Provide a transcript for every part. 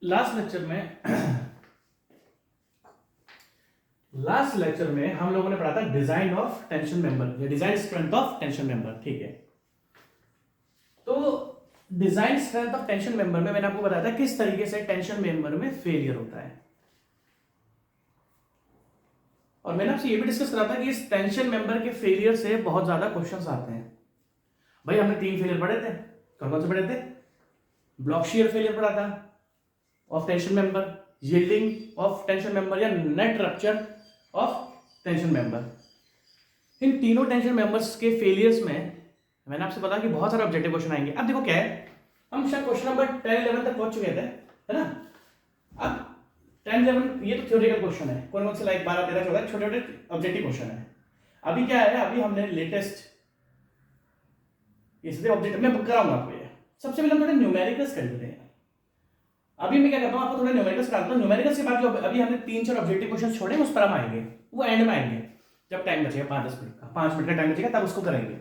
Last lecture में हम लोगों ने पढ़ा था डिजाइन ऑफ टेंशन मेंबर या design strength of tension member. ठीक है, तो design strength of tension member में मैंने आपको बताया था किस तरीके से टेंशन मेंबर में फेलियर होता है, और मैंने आपसे ये भी डिस्कस करा था कि इस टेंशन मेंबर के फेलियर से बहुत ज्यादा क्वेश्चंस आते हैं। भाई हमने 3 फेलियर पढ़े थे, कौन कौन से पढ़े थे? ब्लॉक शियर फेलियर पढ़ा था of tension member, yielding of tension member या net rupture of tension member. इन तीनों टेंशन मेंबर्स के फेलियर्स में मैंने आपसे पता कि बहुत सारे ऑब्जेक्टिव क्वेश्चन आएंगे। अब देखो क्या है, हम शायद क्वेश्चन नंबर 10-11 तक पहुंच चुके थे, है ना। अब 10-11 ये तो थ्योरेटिकल क्वेश्चन है, कौन कौन से लाइक 12-13-14 छोटे छोटे ऑब्जेक्टिव क्वेश्चन है। अभी क्या है, अभी हमने लेटेस्ट इसलिए ऑब्जेक्टिव मैं कराऊंगा आपको। ये सबसे पहले हम थोड़े न्यूमेरिकल्स कर लेते हैं। अभी मैं क्या करता हूँ, आपको थोड़ा न्यूमेरिकल्स कराता हूँ। न्यूमेरिकल्स के बाद जो अभी हमने 3-4 ऑब्जेक्टिव क्वेश्चन छोड़े उस पर हम आएंगे, वो एंड में आएंगे जब टाइम बचेगा 5-10 मिनट का, 5 मिनट का टाइम बचेगा तब उसको करेंगे।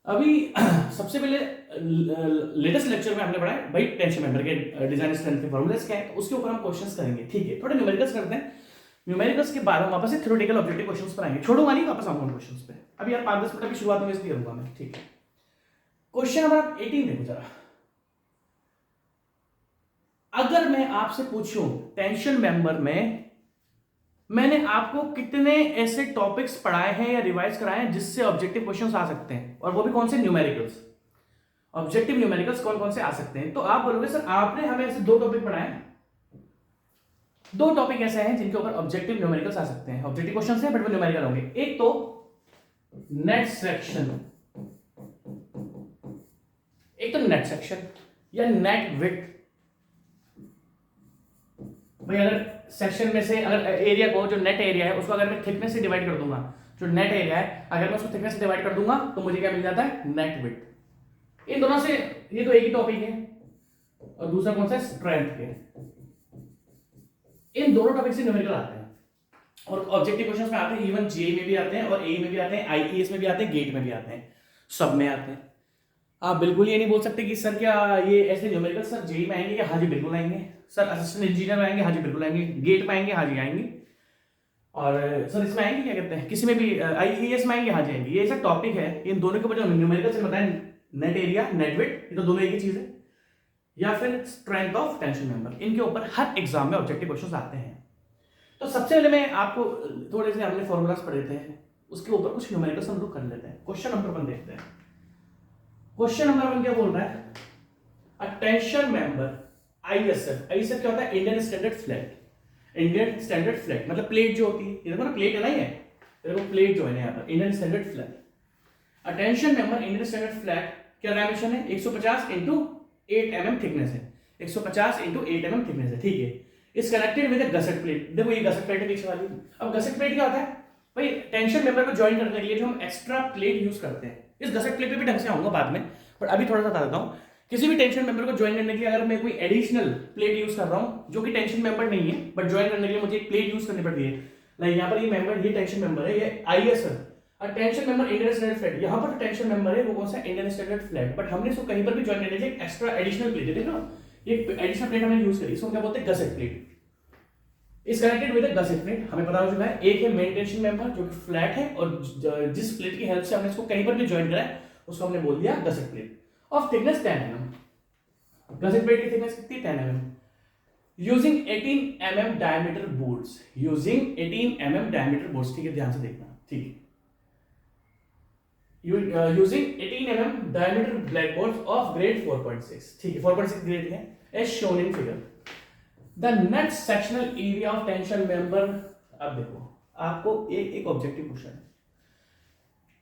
अभी सबसे पहले लेटेस्ट लेक्चर में हमने पढ़ा है भाई टेंशन मेंबर के डिजाइन स्ट्रेंथ के फॉर्मूलाज क्या है, तो उसके ऊपर हम क्वेश्चंस करेंगे। ठीक है, थोड़े न्यूमेरिकल्स करते हैं। न्यूमेरिकल्स के बाद हम वापस से थ्योरेटिकल ऑब्जेक्टिव क्वेश्चंस पर आएंगे, छोड़ूंगा नहीं, वापस आऊंगा क्वेश्चंस पे। अभी यार 5-10 मिनट की शुरुआत में इसलिए करूंगा मैं। ठीक है, क्वेश्चन नंबर 18 देखो जरा। अगर मैं आपसे पूछूं टेंशन मेंबर में मैंने आपको कितने ऐसे टॉपिक्स पढ़ाए हैं या रिवाइज कराए हैं जिससे ऑब्जेक्टिव क्वेश्चंस आ सकते हैं, और वो भी कौन से? न्यूमेरिकल्स। ऑब्जेक्टिव न्यूमेरिकल्स कौन कौन से आ सकते हैं, तो आप बोलोगे सर आपने हमें ऐसे 2 टॉपिक पढ़ाए हैं, 2 टॉपिक ऐसे हैं जिनके ऊपर ऑब्जेक्टिव न्यूमेरिकल्स आ सकते हैं। ऑब्जेक्टिव क्वेश्चंस हैं बट वो न्यूमेरिकल होंगे। एक तो नेट सेक्शन, एक तो नेट सेक्शन या नेट विड्थ। भाई अगर सेक्शन में से अगर एरिया को, जो नेट एरिया है उसको अगर मैं थिकनेस से डिवाइड कर दूंगा, जो नेट एरिया है अगर मैं उसको थिकनेस से डिवाइड कर दूंगा तो मुझे क्या मिल जाता है? Net width. इन दोनों से ये तो एक ही टॉपिक है, और दूसरा कौन सा? स्ट्रेंथ के। इन दोनों टॉपिक से न्यूमेरिकल आते हैं और ऑब्जेक्टिव क्वेश्चंस में आते हैं। इवन जेईई में भी आते हैं और एई में भी आते हैं, आईईएस में भी आते हैं, गेट में भी आते हैं, सब में आते हैं। आप बिल्कुल ये नहीं बोल सकते कि सर क्या ये ऐसे न्यूमेरिकल सर जेईई में आएंगे? हाँ जी बिल्कुल आएंगे। सर असिस्टेंट इंजीनियर में आएंगे? हाँ जी बिल्कुल आएंगे। गेट में आएंगे? हाँ जी आएंगे। और सर इसमें आएंगे, क्या कहते हैं, किसी में भी आईईएस में आएंगे? हाँ जी आएंगे। ये ऐसा टॉपिक है, इन दोनों के ऊपर जो न्यूमेरिकल से बताया, नेट एरिया, नेट विड्थ, ये तो दोनों एक ही चीज है, या फिर स्ट्रेंथ ऑफ टेंशन मेंबर, इनके ऊपर हर एग्जाम में ऑब्जेक्टिव क्वेश्चंस आते हैं। तो सबसे पहले मैं आपको थोड़े से हमने फॉर्मूलाज पढ़े थे, उसके ऊपर कुछ न्यूमेरिकल्स हम लोग कर लेते हैं। क्वेश्चन नंबर 1 देखते हैं। क्वेश्चन नंबर 1 क्या बोल रहा है? अ टेंशन मेंबर आईएसएफ, आईएसएफ क्या होता है? Indian standard flat. Indian standard flat मतलब प्लेट जो होती है, ये देखो ना प्लेट है ना, ये देखो प्लेट जो है यहाँ पर, इंडियन स्टैंडर्ड फ्लैट। अ tension member Indian standard flat क्या डायमेंशन है? 150 इंटू 8 mm थिकनेस है, 150 इंटू 8 mm थिकनेस है। ठीक है, इस कनेक्टेड विद गसेट प्लेट। देखो ये गसेट प्लेट है पीछे वाली। अब गसेट प्लेट क्या होता है भाई? टेंशन मेंबर को ज्वाइन करने के लिए जो हम एक्स्ट्रा प्लेट यूज करते हैं, इस गसेट प्लेट पे भी ढंग से आऊंगा बाद में, पर अभी थोड़ा सा बता देता हूँ। किसी भी टेंशन मेंबर को ज्वाइन करने के लिए अगर मैं कोई एडिशनल प्लेट यूज कर रहा हूँ जो कि टेंशन मेंबर नहीं है, बट ज्वाइन करने के लिए मुझे एक प्लेट यूज करनी पड़ती है। लाइक यहाँ पर ये मेंबर, ये टेंशन मेंबर है, ये आईएसएफ और tension member Indian standard flat. यहाँ पर टेंशन मेंबर है वो कौन सा? इंडियन स्टैंडर्ड फ्लैट, बट हमने इसको कहीं पर भी ज्वाइन करने के लिए एक्स्ट्रा एडिशनल प्लेट है, देखो ये एडिशनल प्लेट हमने यूज करी, इसको क्या बोलते हैं? Gusset plate. इस कनेक्टेड विद गसेट प्लेट हमें पता हो चुका है। एक है मेन टेंशन मेंबर जो कि फ्लैट है, और जिस प्लेट की हेल्प से हमने इसको कहीं पर भी ज्वाइन करा है उसको हमने बोल दिया gusset plate of thickness 10 mm। Gusset plate की थिकनेस कितनी? 10 mm। Using 18 mm diameter bolts, using 18 mm diameter bolts. ठीक है, ध्यान से देखना। ठीक है, using 18 mm diameter black bolts of grade 4.6। ठीक है, 4.6 ग्रेड है as shown in figure. The net sectional area of tension member. अब देखो आपको एक ऑब्जेक्टिव क्वेश्चन है।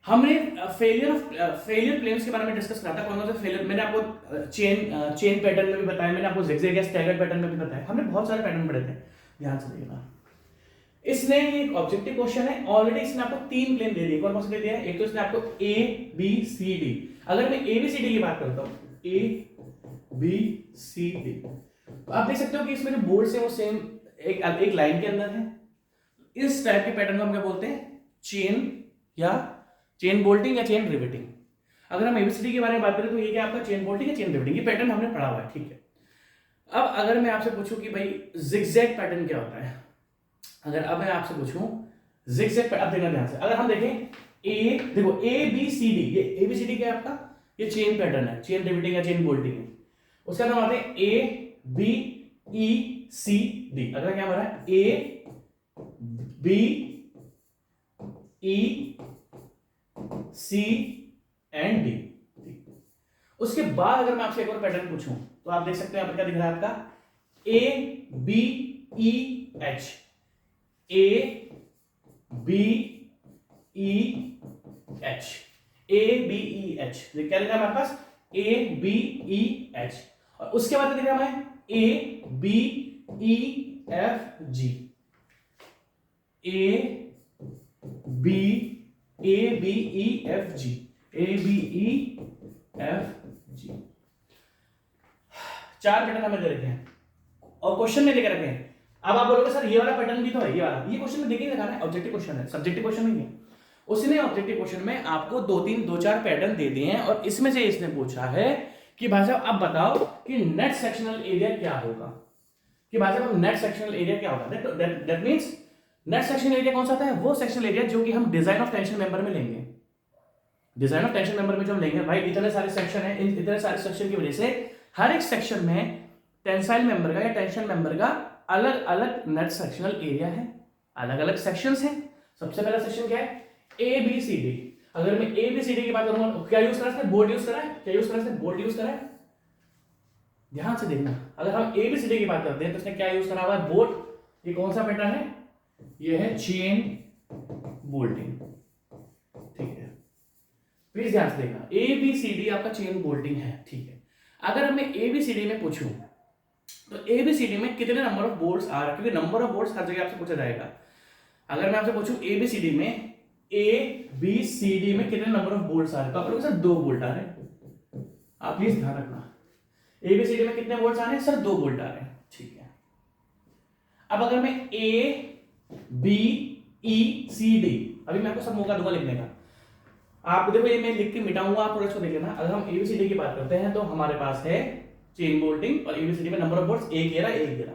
हमने फेलियर प्लेन्स के बारे में डिस्कस करा था। कौन सा फेलियर? मैंने आपको चेन पैटर्न में भी बताया, मैंने आपको ज़िगज़ैग या स्टैगर्ड पैटर्न में भी बताया, हमने बहुत सारे पैटर्न पढ़े थे, ध्यान से देखना। इसने एक ऑब्जेक्टिव क्वेश्चन है, ऑलरेडी इसने आपको 3 प्लेन दे दिए। कौन कौन से दे दिया है? एक तो इसने आपको ए बी सी डी। अगर मैं ए बी सी डी की बात करता हूँ, ए बी सी डी, तो आप देख सकते हो कि इसमें जो बोर्ड है वो सेम एक लाइन के अंदर है। इस टाइप के पैटर्न को हम क्या बोलते हैं? चेन या चेन बोल्टिंग या चेन रिवेटिंग। अगर हम एबीसीडी के बारे में बात करें तो ये क्या आपका? चेन बोल्टिंग या चेन रिवेटिंग। ये पैटर्न हमने पढ़ा हुआ है। ठीक है, अब अगर मैं आपसे पूछूं कि भाई जिगजैग पैटर्न क्या होता है, अगर अब मैं आपसे पूछूं जिगजैग पैटर्न, अब देखना ध्यान से, अगर हम देखें देखो ए बी सी डी, ये ए बी सी डी क्या है आपका, ये चेन पैटर्न है, चेन रिपीटिंग या चेन बोल्टिंग है। उसका नाम आते हैं ए बी ई सी डी। अगर क्या हमारा A B E C and D. उसके बाद अगर मैं आपसे एक और पैटर्न पूछूं तो आप देख सकते हैं यहाँ पर क्या दिख रहा है आपका, A B E H, A B E H, A B E H, क्या लिखा है हमारे पास, ए बी ई एच। और उसके बाद दिख रहा है A B E F G, A B E F G, A B E F G. 4 pattern हमें दे रखे हैं और क्वेश्चन में दे रखे हैं। अब आप बोलोगे सर ये वाला पैटर्न भी तो है, ये वाला, ये क्वेश्चन में देखिए दिखाना है, ऑब्जेक्टिव क्वेश्चन है, सब्जेक्टिव क्वेश्चन नहीं है। उसने ऑब्जेक्टिव क्वेश्चन में आपको 2-4 पैटर्न दे दिए हैं और इसमें से इसने पूछा है कि भाई साहब आप बताओ कि नेट सेक्शनल एरिया क्या होगा, कि भाई साहब नेट सेक्शनल एरिया क्या होगा। That means net sectional area कौन सा होता है, वो सेक्शनल एरिया जो कि हम डिजाइन ऑफ टेंशन मेंबर में लेंगे। डिजाइन ऑफ टेंशन मेंबर में जो हम लेंगे, भाई इतने सारे सेक्शन है, इन इतने सारे सेक्शन की वजह से हर एक सेक्शन में टेंसाइल मेंबर का या टेंशन मेंबर का अलग अलग नेट सेक्शनल एरिया है, अलग अलग सेक्शंस हैं। सबसे पहला सेक्शन क्या है, ए बी सी डी। अगर मैं ए बी सी डी की बात करूंगा, क्या यूज करा है, बोर्ड यूज करा है, क्या यूज करा है, बोर्ड यूज करा है। ध्यान से देखना, अगर हम ए बी सी डी की बात करते हैं तो उसने क्या यूज करा हुआ है, बोर्ड। ये कौन सा पैटर्न है, ये है चेन बोल्टिंग, ठीक है, प्लीज ध्यान से देखना, ए बी सी डी आपका चेन बोल्टिंग है, ठीक है। अगर मैं ए बी सी डी में पूछूं तो ए बी सी डी में कितने नंबर ऑफ बोर्ड्स आ रहा है, क्योंकि नंबर ऑफ बोर्ड्स हर जगह आपसे पूछा जाएगा। अगर मैं आपसे पूछूं ए बी सी डी में, ए बी सी डी में कितने नंबर ऑफ बोर्ड्स आ रहे हैं, तो आप लोग सर 2 बोल्ट आ रहे हैं। आप प्लीज ध्यान रखना, ए बी सी डी में कितने बोल्ट्स आ रहे हैं, सर 2 बोल्ट आ रहे हैं, ठीक है। अब अगर मैं ए बी ई सी डी, अभी मैं आपको सब मौका दूंगा लिखने का, आप देखो ये मैं लिख के मिटाऊंगा, आप थोड़ा इसको देख लेना। अगर हम एबीसीडी की बात करते हैं तो हमारे पास है चेन बोल्टिंग और एबीसीडी में नंबर ऑफ बोल्ट्स एक गिरा।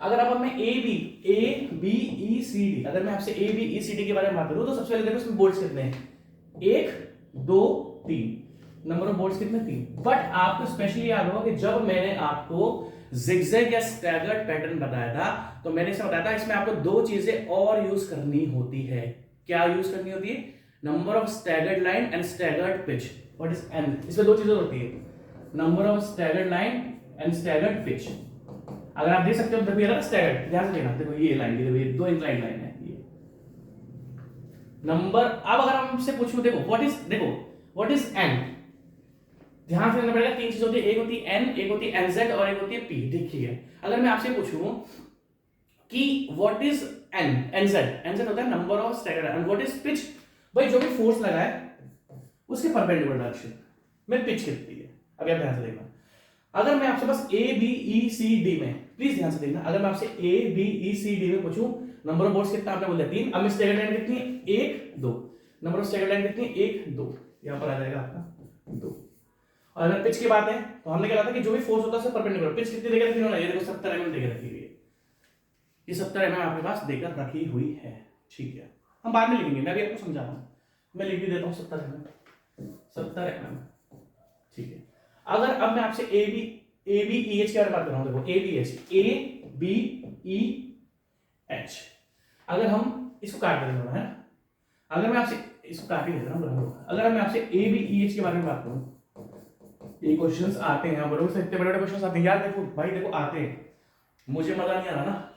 अगर अब मैं ए बी ई सी डी, अगर मैं आपसे ए बी ई सी डी के बारे में बात करूं तो सबसे पहले देखो इसमें बोल्ट्स कितने हैं, 1 2 3, नंबर ऑफ बोल्ट्स कितने, 3। बट आपको स्पेशली याद होगा कि जब मैंने आपको जिगजैग या स्टैगर्ड पैटर्न बताया था तो मैंने इसमें बताया था इसमें आपको 2 चीजें और यूज करनी होती है। क्या यूज करनी होती है, number of staggered line and staggered pitch. What is an, इसमें 2 चीजें होती है, number of staggered line and staggered pitch. अगर आप देख सकते हो जब ये स्टैगर्ड, ध्यान से देखना, देखो ये लाइन, देखो ये 2 इंक्लाइन लाइन है ये नंबर। अब अगर हम हमसे पूछूं, देखो व्हाट इज एन, ध्यान से देखना पड़ेगा। 3 चीजें होती है, एक होती है एन, एक होती है एनजेड और एक होती है पी। देखिए अगर मैं आपसे पूछूं कि व्हाट इज एन, एनजेड होता है number of staggered and what is pitch, भाई जो भी फोर्स लगा है उसके परपेंडिकुलर डायरेक्शन में पिच कितनी है। अब आप ध्यान से देखना, अगर मैं आपसे बस A B E C D में, प्लीज ध्यान से देखना, अगर मैं आपसे ए बी ई सी डी में पूछूं नंबर ऑफ बोर्ड्स कितना, आपने बोल दिया 3। अब स्टैगर्ड लाइन कितनी है, 1 2, नंबर ऑफ स्टैगर्ड लाइन कितनी है, 1 2, यहां पर आ जाएगा आपका 2। और अगर पिच की बात है तो हमने क्या था कि जो भी फोर्स होता है उससे परपेंडिकुलर, पिच कितनी देकर रखी है, ये देखो 70 mm देकर रखी हुई है, ये 70 mm आपके पास देकर रखी हुई है, ठीक है। हम बाद में लिखेंगे, मैं भी आपको समझा रहा हूं, मैं लिख भी देता हूं 70 mm, ठीक है। अगर अब मैं आपसे ए बी ई एच के बारे में बात कर रहा हूं, देखो A B H, A B E H, अगर हम इसको काट देते हैं ना, अगर मैं आपसे इसको काट ही देता हूं, अगर मैं आपसे ए बी ई एच के बारे में बात करूं, ये क्वेश्चंस आते हैं बरोबर से, इतने बड़े-बड़े क्वेश्चंस आते हैं यार, देखो भाई देखो आते हैं, मुझे मजा नहीं आ रहा ना,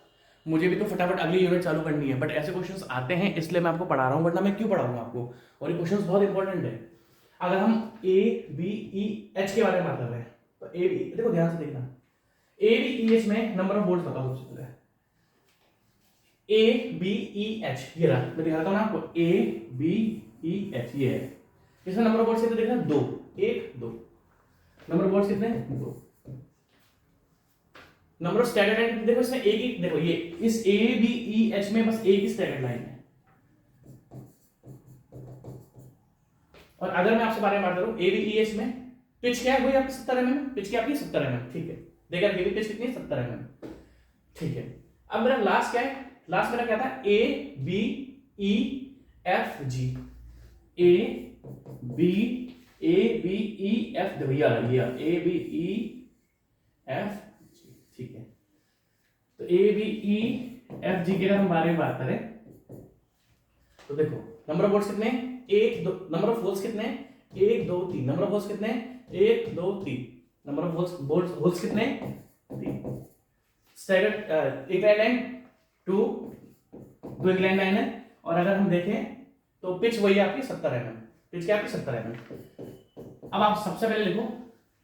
मुझे भी तो फटाफट अगली यूनिट चालू करनी है, बट ऐसे क्वेश्चंस आते हैं इसलिए मैं आपको पढ़ा रहा हूं, वरना मैं क्यों पढ़ाऊंगा आपको। और ये क्वेश्चंस बहुत इंपॉर्टेंट है। अगर हम ए बी ई एच के बारे में बात कर रहे हैं तो ए बी, देखो ध्यान से देखना, ए बी ई एच में नंबर ऑफ बोर्ड्स बताओ सबसे पहले, ए बी ई एच, ये रहा, मैं दिखा रहा हूं ना आपको, ए बी ई एच ये है, इसमें नंबर ऑफ बोर्ड्स कितने देखना, 2 1 2, नंबर ऑफ बोर्ड्स कितने, 2। नंबर ऑफ स्टैगर्ड लाइन देखो इसमें एक ही, देखो ये इस ए बी ई एच में बस एक ही स्टैगर्ड लाइन है। और अगर मैं आपसे बारे में बात करूं ए बी ई एच में पिच क्या है, वही आपकी 70 mm, पिच क्या आपकी 70 mm, ठीक है। देखा गिवी पिच कितनी है 70 mm। ठीक है, अब मेरा लास्ट क्या है, लास्ट मेरा क्या था, A B E F G, A B E F, भैया ये ए बी ई एफ जी। ठीक है, तो ए बी ई एफ जी के अगर हम बारे में बात करें तो देखो नंबर ऑफ बोल्ट्स कितने, एक दो, नंबर ऑफ होल्स कितने, 1 2 3, नंबर ऑफ होल्स कितने, 1 2 3, नंबर ऑफ होल्स कितने, 3। स्टैगर्ड एक लाइन 2 इंक्लाइन लाइन है, और अगर हम देखें तो पिच वही है आपकी 70 mm, पिच क्या आपकी 70 mm। अब आप सबसे पहले लिखो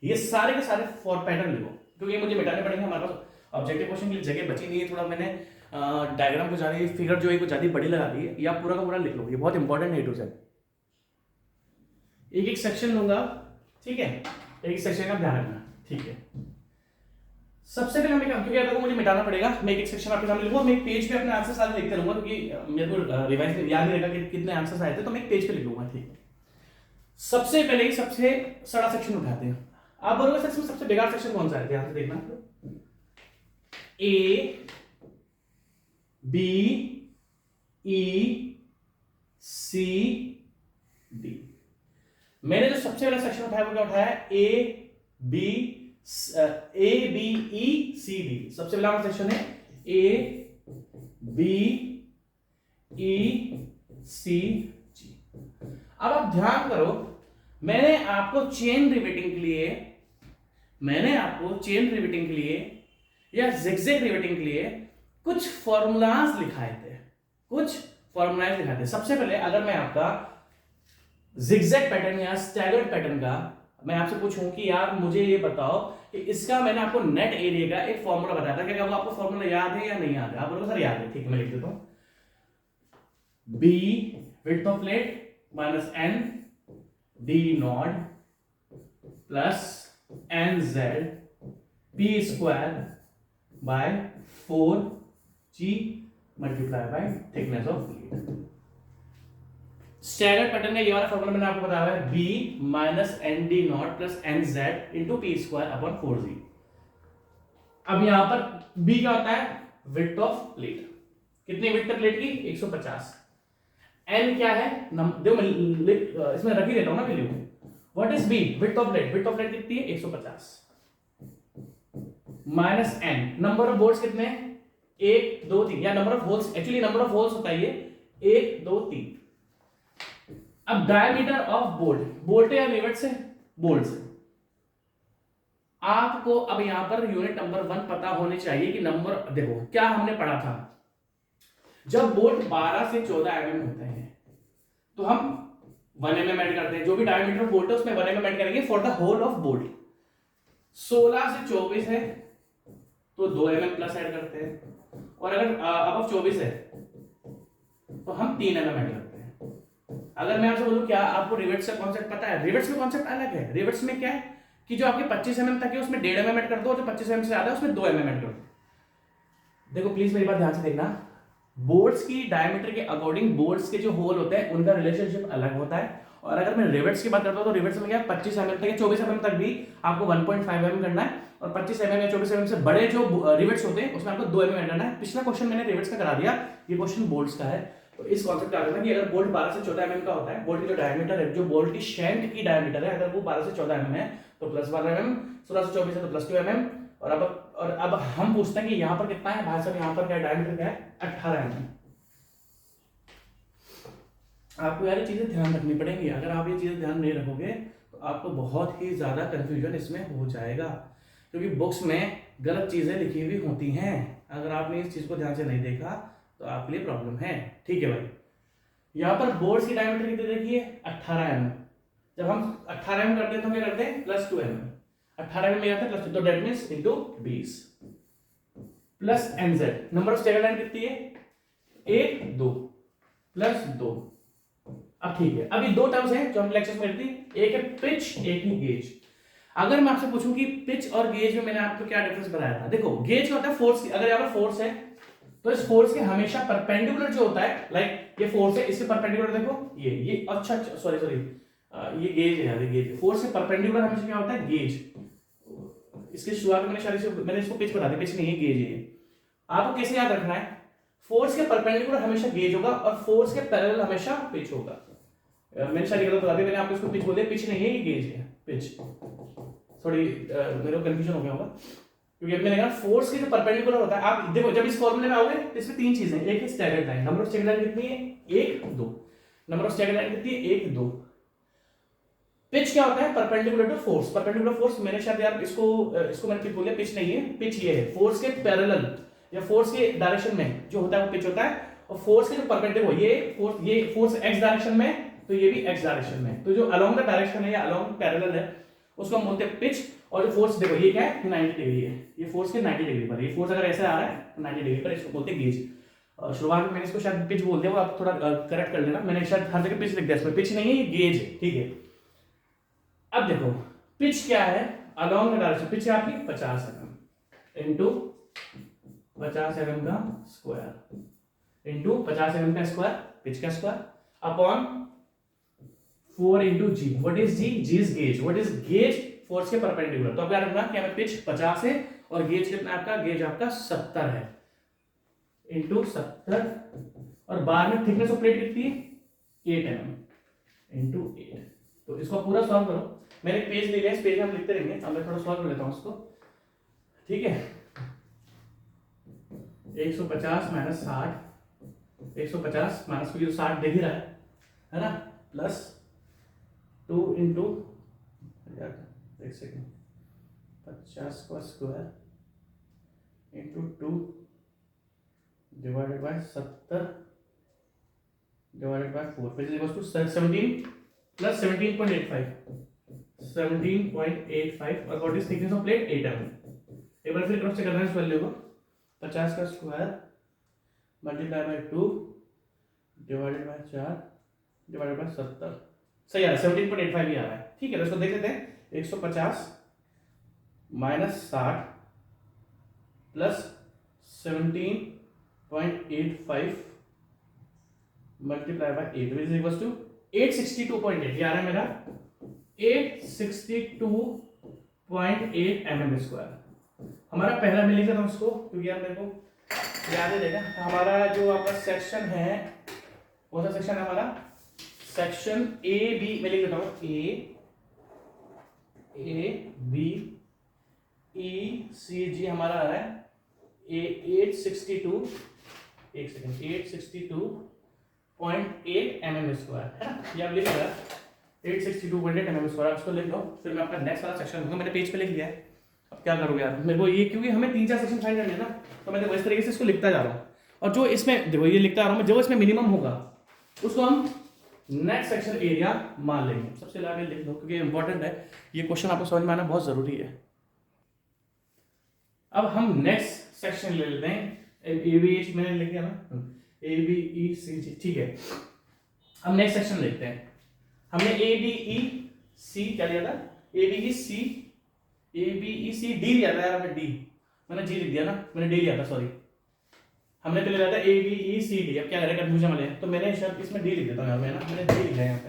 ये सारे के सारे फॉर पैटर्न लिखो, क्योंकि मुझे मिटाने पड़ेंगे, हमारे पास ऑब्जेक्टिव क्वेश्चन के लिए जगह बची नहीं है, थोड़ा मैंने डायग्राम को ज्यादा, फिगर जो है कुछ ज्यादा बड़ी लगा दी है, या पूरा का पूरा लिख लो, ये बहुत इंपॉर्टेंट है। A to Z एक एक सेक्शन लूंगा, ठीक है, एक एक सेक्शन का ध्यान रखना, ठीक है। सबसे पहले मैं क्योंकि अगर मुझे मिटाना पड़ेगा, मैं एक सेक्शन आपके सामने लिखूंगा, मैं एक पेज पे अपने आंसर सारे लिखते रहूंगा, क्योंकि मेरे को रिवाइज याद नहीं रहेगा कि कितने आंसर्स आए थे, तो मैं एक पेज पे लिख लूंगा, ठीक है। सबसे पहले ही सबसे सड़ा सेक्शन उठाते हैं। आप बोलोगे सर सबसे बेकार सेक्शन कौन सा है, ध्यान से देखना, ए बी ई सी डी। मैंने जो सबसे पहला सेक्शन उठाया वो क्या उठाया, ए बी ई सी डी। सबसे पहला सेक्शन है ए बी ई सी जी। अब आप ध्यान करो, मैंने आपको चेन रिवेटिंग के लिए या जिगजैग रिवेटिंग के लिए कुछ फॉर्मूलाज लिखाए थे, सबसे पहले अगर मैं आपका जिगजैग पैटर्न या स्टैगर्ड पैटर्न का मैं आपसे पूछूं कि यार मुझे ये बताओ कि इसका मैंने आपको नेट एरिया का एक फॉर्मूला बताया था, क्या वो आपको फॉर्मूला याद है या नहीं याद है? आप बोलोगे सर याद है, ठीक है मैं लिख देता हूं, b width of plate minus n d naught plus n z p square by 4g multiply by thickness of plate. Staggered pattern का ये वाला फॉर्मूला मैंने आपको बताया है, b minus n d naught plus n z into P square upon 4g। अब यहां पर b क्या होता है, विड्थ ऑफ प्लेट, कितनी विड्थ है प्लेट की 150। n क्या है, देखो मैं इसमें रख ही देता हूं ना value. What is b, width of plate कितनी है 150 minus n, number of bolts कितने हैं 1 2 3, या number of holes, actually number of holes होता है ये 1 2 3। अब डायमीटर ऑफ बोल्ट या रिवेट से, बोल्ट से आपको अब यहां पर यूनिट नंबर 1 पता होने चाहिए कि नंबर, देखो क्या हमने पढ़ा था, जब बोल्ट 12 से 14 mm होते हैं तो हम 1 mm ऐड करते हैं, जो भी डायमीटर ऑफ बोल्ट है उसमें 1 mm ऐड करेंगे for the hole of bolt. 16 से 24 है तो 2 mm प्लस ऐड करते हैं, और अगर अब 24 है तो हम 3 mm ऐड करते हैं। अगर मैं आपसे बोलूं क्या आपको रिवेट्स का कॉन्सेप्ट पता है, रिवेट्स का कॉन्सेप्ट अलग है। रिवेट्स में क्या है कि जो आपके 25 mm तक है उसमें 1.5 mm ऐड कर दो, और जो 25 mm से ज्यादा है उसमें 2 mm ऐड कर दो। देखो प्लीज मेरी बात ध्यान से देखना, बोल्ट्स की डायमीटर के अकॉर्डिंग बोल्ट्स के जो होल होते हैं उनका रिलेशनशिप अलग होता है। और अगर मैं रिवेट्स की बात करता हूं तो रिवेट्स में क्या 25 mm तक या 24 mm तक भी आपको 1.5 mm करना है, और 25 mm या 24 mm से बड़े जो रिवेट्स होते हैं उसमें आपको 2 mm ऐड करना है। पिछला क्वेश्चन मैंने रिवेट्स का करा दिया, ये क्वेश्चन बोल्ट्स का है। तो इस कॉन्सेप्ट का करना कि अगर बोल्ट 12 से 14 mm का होता है, बोल्ट की जो डायमीटर है, जो बोल्ट की शैंक की डायमीटर है, अगर वो 12 से 14 mm है तो प्लस 12 mm, 16 से 24 है तो प्लस 2 mm। और अब हम पूछते हैं कि यहाँ पर कितना है भाई साहब, यहाँ पर क्या डायमीटर क्या है 18 mm। आपको यार ये चीजें ध्यान रखनी पड़ेंगी, अगर आप ये चीजें ध्यान नहीं रखोगे तो आपको बहुत ही ज्यादा कंफ्यूजन इसमें हो जाएगा, क्योंकि बुक्स में गलत चीजें लिखी हुई होती हैं। अगर आपने इस चीज को ध्यान से नहीं देखा तो आपके लिए प्रॉब्लम है, ठीक है भाई। यहाँ पर बोल्ट्स की डायमीटर कितनी देखिए 18 mm। जब हम 18 mm करते हैं तो क्या करते हैं प्लस 2 mm, 18 mm में आता है प्लस 2, तो that means into 20 plus एनजेड। Number of staggered line कितनी है 1 2 प्लस 2। अब ठीक है, अभी दो टर्म्स हैं जो हम लेक्चर्स में करती, एक है पिच, एक है गेज। अगर मैं आपसे पूछूं कि पिच और गेज में मैंने आपको क्या डिफरेंस बताया था, देखो गेज क्या होता है फोर्स, अगर यहाँ पर फोर्स है तो इस फोर्स के हमेशा परपेंडिकुलर जो होता है, लाइक ये फोर्स है इसके परपेंडिकुलर देखो ये अच्छा सॉरी ये गेज है यार, ये गेज फोर्स के परपेंडिकुलर हमेशा क्या होता है गेज, इसकी शुरुआत में मैंने इसको पिच बता दी, पिच नहीं है, गेज है। आपको कैसे याद रखना है, फोर्स के परपेंडिकुलर हमेशा गेज होगा और फोर्स के पैरेलल हमेशा पिच होगा। मैंने शायद गलत बता दिया, मैंने आपको इसको पिच बोल दिया, पिच नहीं है, ये गेज है, पिच। सॉरी, मेरे को कंफ्यूजन हो गया होगा, क्योंकि मैंने कहा फोर्स के जो परपेंडिकुलर होता है, आप देखो जब इस फॉर्मूले में आओगे तो इसमें तीन चीजें, एक है staggered line, number of staggered line कितनी है, 1 2, नंबर ऑफ स्टैगर्ड लाइन कितनी है, 1 2। पिच क्या होता है, perpendicular to force, perpendicular force, मैंने शायद यार इसको मैंने पिच बोला, पिच नहीं है, पिच ये है फोर्स के पैरेलल या फोर्स के डायरेक्शन में जो होता है वो पिच होता है, और फोर्स के जो परपेंडिकुलर ये फोर्स एक्स डायरेक्शन में, तो ये भी एक्स डायरेक्शन में, तो जो अलोंग द डायरेक्शन है या अलोंग पैरेलल है उसको हम बोलते हैं पिच। और जो फोर्स देखो ये क्या है, 90 डिग्री है, ये फोर्स के 90 डिग्री पर, ये फोर्स अगर ऐसे आ रहा है तो 90 डिग्री पर, इसको बोलते हैं गेज। शुरुआत में मैंने इसको शायद पिच बोल दिया, वो आप थोड़ा करेक्ट कर लेना, मैंने शायद हर जगह पिच लिख दिया, इसमें पिच नहीं है, ये गेज है, ठीक है। अब देखो पिच क्या है, अलोंग द डायरेक्शन, पिच है आपकी 50 mm इंटू 50 mm का स्क्वायर इंटू 50 mm का स्क्वायर, पिच का square, upon 4 into G. What is G, G is gauge, what is gauge, force के परपेंडिकुलर। तो अब याद रखना कि हमें पिच 50 है और गेज कितना आपका, गेज आपका 70 है, इंटू 70, और बाहर में थिकनेस ऑफ प्लेट कितनी है, 8 mm इंटू 8। तो इसको पूरा सॉल्व करो, मैंने एक पेज ले लिया, इस पेज में हम लिखते रहेंगे, अब मैं थोड़ा सॉल्व कर लेता हूं इसको, ठीक है। 150 माइनस 60, 150 माइनस को 60 दिख ही रहा है ना, प्लस 2 इंटू, एक सेकेंड, 50 का square into 2 divided by 70 divided by 4, which is equals to 17 plus 17.85, 17.85, और what is thickness of plate, 8 mm। एक बार फिर क्रॉस चेक करना है इस वैल्यू को, 50 का square multiply by 2 divided by 4 divided by 70, सही आ रहा है, 17.85 ही आ रहा है, ठीक है। तो इसको देख लेते हैं, 150 minus 60 plus 17.85 multiply by 8, which is equal to 862.8, ये आ रहा है मेरा 862.8 mm स्क्वायर। हमारा पहला मैं लिख देता हूं उसको, क्योंकि यार मेरे को याद ही रहेगा। हमारा जो आपका सेक्शन है, कौन सा सेक्शन है हमारा, सेक्शन ए बी, मैं लिख देता हूं ए बी ई सी जी, हमारा आ रहा है 862, एक सेकेंड, 862.8 mm स्क्वायर है ना, ये आप लिख रहा है 862.8 mm स्क्वायर, इसको लिख लो। फिर मैं अपना नेक्स्ट वाला सेक्शन लूंगा, मैंने पेज पे लिख दिया है। अब क्या करोगे यार, मेरे को ये, क्योंकि हमें 3-4 सेक्शन फाइंड करने हैं ना, तो मैं देखो इस तरीके से इसको लिखता जा रहा हूँ, और जो इसमें देखो ये लिखता आ रहा हूँ मैं, जो इसमें मिनिमम होगा उसको हम नेक्स्ट सेक्शन एरिया मान लेंगे। सबसे आगे लिख दो, क्योंकि इंपॉर्टेंट है ये क्वेश्चन, आपको समझ में आना बहुत जरूरी है। अब हम नेक्स्ट सेक्शन ले लेते हैं, ए बी एच मैंने लिख दिया ना, ए बी ई सी जी, ठीक है। हम नेक्स्ट सेक्शन देखते हैं, हमने ए बी ई सी क्या लिया था, A B E C D लिया था यार, हमने डी, मैंने जी लिख दिया ना, मैंने डी लिया था, सॉरी, हमने पहले लिया था A B E C D. अब क्या करें, कंफ्यूजन वाले हैं, तो मैंने शायद इसमें डी लिख देता हूँ यार, मैं ना, मैंने डी लिखा है यहाँ पे,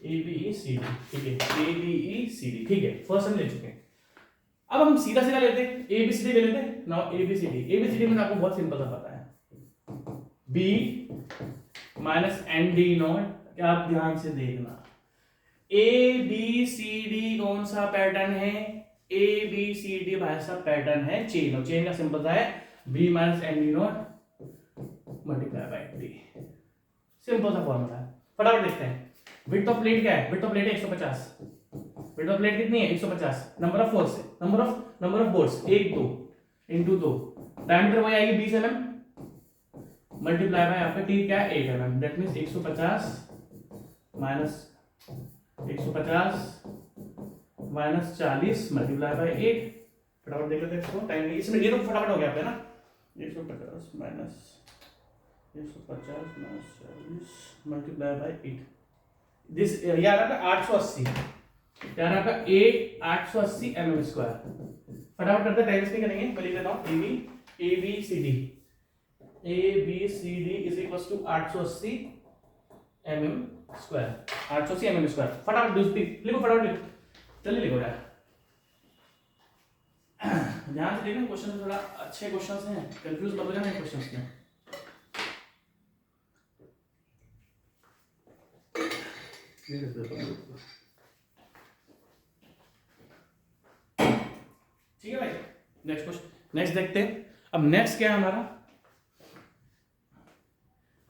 ए बी ई सी डी, ठीक है, A B E C D, ठीक है, फर्स्ट हम ले चुके हैं। अब हम सीधा सीधा लेते हैं, ए बी सी डी ले लेते हैं। Now A B C D में आपको बहुत सिंपल सा पता है, b minus n d naught, क्या आप ध्यान से देखना, ए बी सी डी कौन सा पैटर्न है, ए बी सी डी भाई साहब पैटर्न है चेन, और चेन का सिंपल सा है b minus n d naught multiply by d, simple सा फॉर्मूला है। फटाफट देखते हैं, विड्थ ऑफ प्लेट क्या है, विड्थ ऑफ प्लेट है 150, विड्थ ऑफ प्लेट कितनी है 150, number of force, number of boards 1 2 into 2, diameter वही आएगी 20 mm मल्टीप्लाई बाय आपका टी क्या है 8 mm, that means 150 minus 150 minus 40 multiply by 8। फटाफट देख लेते हैं इसको, टाइम नहीं, इसमें ये तो फटाफट हो गया आपका ना, 150 माइनस 40 मल्टीप्लाई बाय 8, दिस यार आपका 880, यार आपका 880 mm स्क्वायर। फटाफट करते हैं, टाइम वेस्ट नहीं करेंगे, मैं लिख देता हूं A B C D is equal to 880 mm square, 880 mm square. फटाफट लिखो, फटाफट लिखो, जल्दी लिखो यार, ध्यान से देखना, क्वेश्चन थोड़ा अच्छे क्वेश्चन हैं, कंफ्यूज मत हो जाना क्वेश्चन में। ठीक है भाई, नेक्स्ट क्वेश्चन, नेक्स्ट देखते हैं। अब नेक्स्ट क्या है हमारा,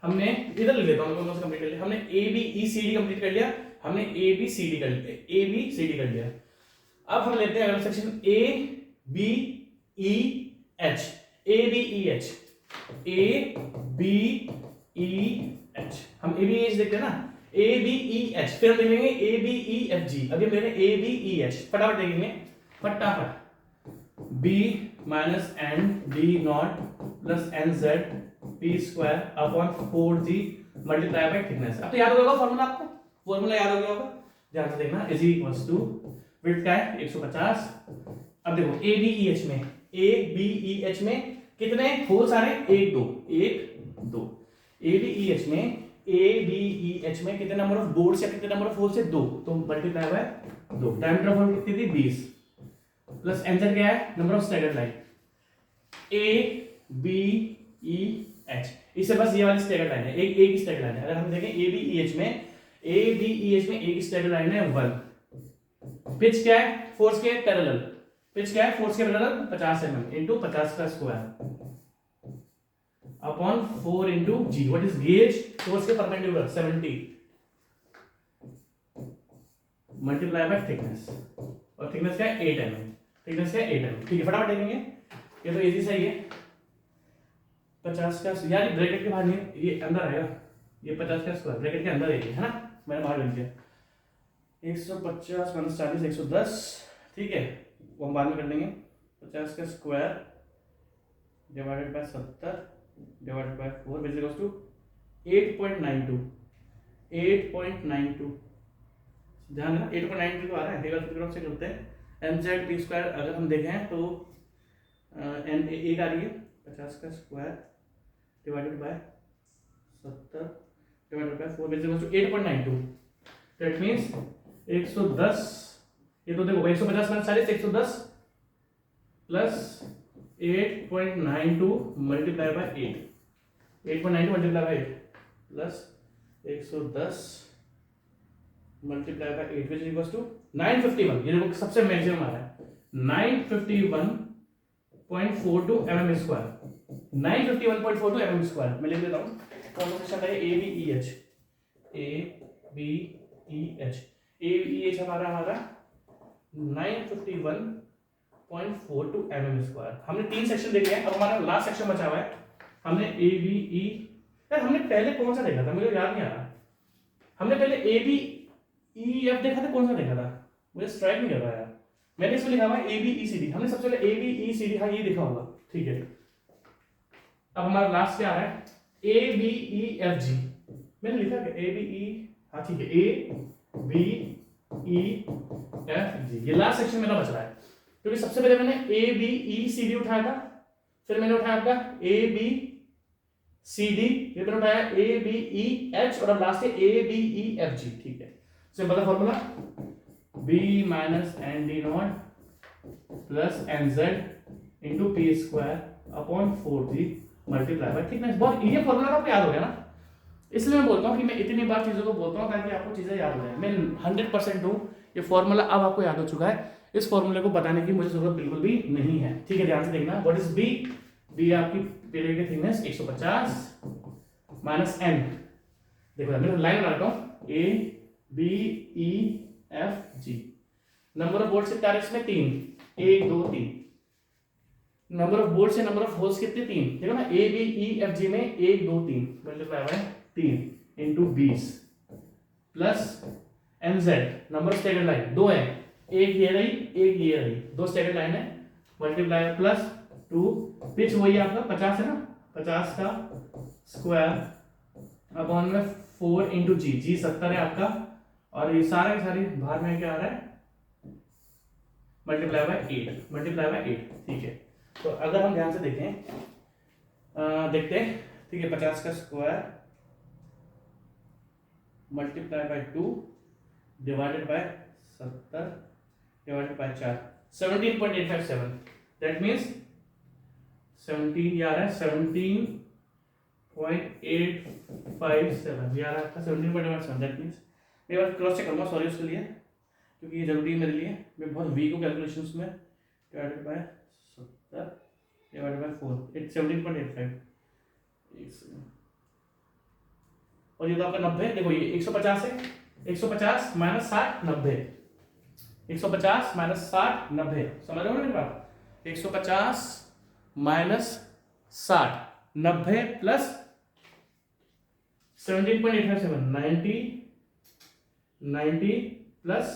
हमने इधर लिख लेता हूँ, कंप्लीट कर लिया हमने, A B E C D complete कर लिया हमने, ए बी सी डी कर लिया, ए बी सी डी कर लिया। अब हम लेते हैं अगला section, A B E H, A B E H, A B E H, हम ए बी एच देखते हैं ना, ए बी ई एच, फिर हम देखेंगे ए बी ई एफ जी, अभी हम देखेंगे ए बी ई एच, फटाफट देखेंगे, फटाफट, b minus n d naught plus n z p square upon 4g multiply by thickness. अब तो याद होगा फॉर्मूला, आपको फॉर्मूला याद हो गया होगा, ध्यान से देखना, इज इक्वल्स टू विड्थ का है 150। अब देखो ए बी ई एच में, ए बी ई एच में कितने होल्स आ रहे हैं, 1 2 1 2, ए बी ई एच में, ए बी ई एच में कितने नंबर ऑफ बोर्ड्स या कितने नंबर ऑफ होल्स है, 2, तो multiply by 2, diameter of hole कितनी थी 20, प्लस एंसर क्या है, number of staggered line, A B E H, इससे बस ये वाली स्टैगर्ड लाइन है, एक की स्टैगर्ड लाइन है। अगर हम देखें ए बी ई एच में, ए बी ई एच में एक की स्टैगर्ड लाइन है 1, पिच क्या है, फोर्स के पैरेलल, पिच क्या है, फोर्स के पैरेलल 50 mm इनटू 50 का square upon 4 into G, what is gauge, force के परपेंडिकुलर 70 मल्टीप्लाई बाय थिकनेस, और थिकनेस क्या है 8 mm, थिकनेस क्या है 8 mm। ठीक है, फटाफट देखेंगे, ये तो इजी सा ही है, 50 का यार ब्रैकेट के बाहर नहीं, ये अंदर आएगा, ये 50 का स्क्वायर ब्रैकेट के अंदर है ना, मैंने बाहर लिख दिया, 150 माइनस 40 110, ठीक है, वो हम बाद में कर लेंगे, 50 का square divided by 70 divided by 4 which equals to 8.92, 8.92, ध्यान है ना 8.92 आ रहा है, टेबल फिगर से करते हैं, एनजेड पी स्क्वायर अगर हम देखें तो एन एक आ रही है, 50 का square divided by 70 divided by 4 which equals to 8.92, that means 110, ये तो देखो 150 minus 40 110 plus 8.92 multiply by 8, 8.92 multiply by 8 plus 110 multiply by 8 which equals to 951, ये देखो सबसे मैक्सिमम आ रहा है 951.42 mm स्क्वायर, 951.42 mm स्क्वायर। मैं लिख देता हूँ कौन सा सेक्शन है, A B E H, A B E H, A B E H हमारा 951.42 mm स्क्वायर। हमने 3 सेक्शन देखे हैं, अब हमारा लास्ट सेक्शन बचा हुआ है, हमने ए बी ई, यार हमने पहले कौन सा देखा था, मुझे याद नहीं आ रहा, हमने पहले ए बी ई एफ देखा था, कौन सा देखा था, मुझे स्ट्राइक नहीं कर रहा यार, मैंने इसमें लिखा हुआ है A B E C D, हमने सबसे पहले ए बी ई सी डी, हाँ ये देखा होगा, ठीक है। अब हमारा लास्ट क्या आ रहा है, ए बी ई एफ जी, मैंने लिखा क्या, ए बी ई, हाँ ठीक है, ए बी ई एफ जी, ये लास्ट सेक्शन मेरा बच रहा है, क्योंकि सबसे पहले मैंने ए बी ई सी डी उठाया था, फिर मैंने उठाया आपका ए बी सी डी, फिर मैंने उठाया ए बी ई एच, और अब लास्ट है A B E F G, ठीक है। Simple formula, b minus n d naught plus n z into P square upon 4g multiply by thickness. बहुत ये फॉर्मूला आपको याद हो गया ना, इसलिए मैं बोलता हूँ कि मैं इतनी बार चीज़ों को बोलता हूँ ताकि आपको चीज़ें याद हो जाए। मैं 100% हूँ, ये फॉर्मूला अब आपको याद हो चुका है, इस फॉर्मूले को बताने की मुझे जरूरत बिल्कुल भी नहीं है, ठीक है। ध्यान से देखना, व्हाट इज बी, बी आपकी पेड़ की थिकनेस 150 माइनस एन, देखो मैं लाइन बना रहा हूँ, A B E F G, number of bolt कितने इसमें 3, 1 2 3, नंबर ऑफ बोर्ड से नंबर ऑफ होल्स कितने 3, देखो ना, ए बी ई एफ जी में 1 2 3 multiply by 3 into 20 plus n z, number of staggered line 2 है, एक ये रही एक ये रही, 2 स्टैगर्ड लाइन है, मल्टीप्लाई प्लस 2, पिच वही आपका 50 है ना, 50 का स्क्वायर अपॉन में 4 इंटू जी, जी 70 है आपका, और ये सारे के सारी बाहर में क्या आ रहा है, मल्टीप्लाई बाय 8, मल्टीप्लाई बाय 8, ठीक है। तो अगर हम ध्यान से देखें, देखते हैं, ठीक है, 50 का square multiply by 2 divided by 70 divided by 4, 17.857, that means 17 ये आ रहा है 17.857 ये आ रहा है आपका 17.87 दैट मीन्स मैं बार क्रॉस चेक करूँगा सॉरी उसके लिए क्योंकि ये जरूरी है मेरे लिए मैं बहुत वीक हूँ कैलकुलेशंस में divided by 70 divided by 4 it's 17.85 और ये तो आपका 90 देखो ये 150 है 150 माइनस 60 90 150 माइनस 60 90 समझ रहे हो ना मेरी बात 150 minus 60 90 plus 17.857 90 plus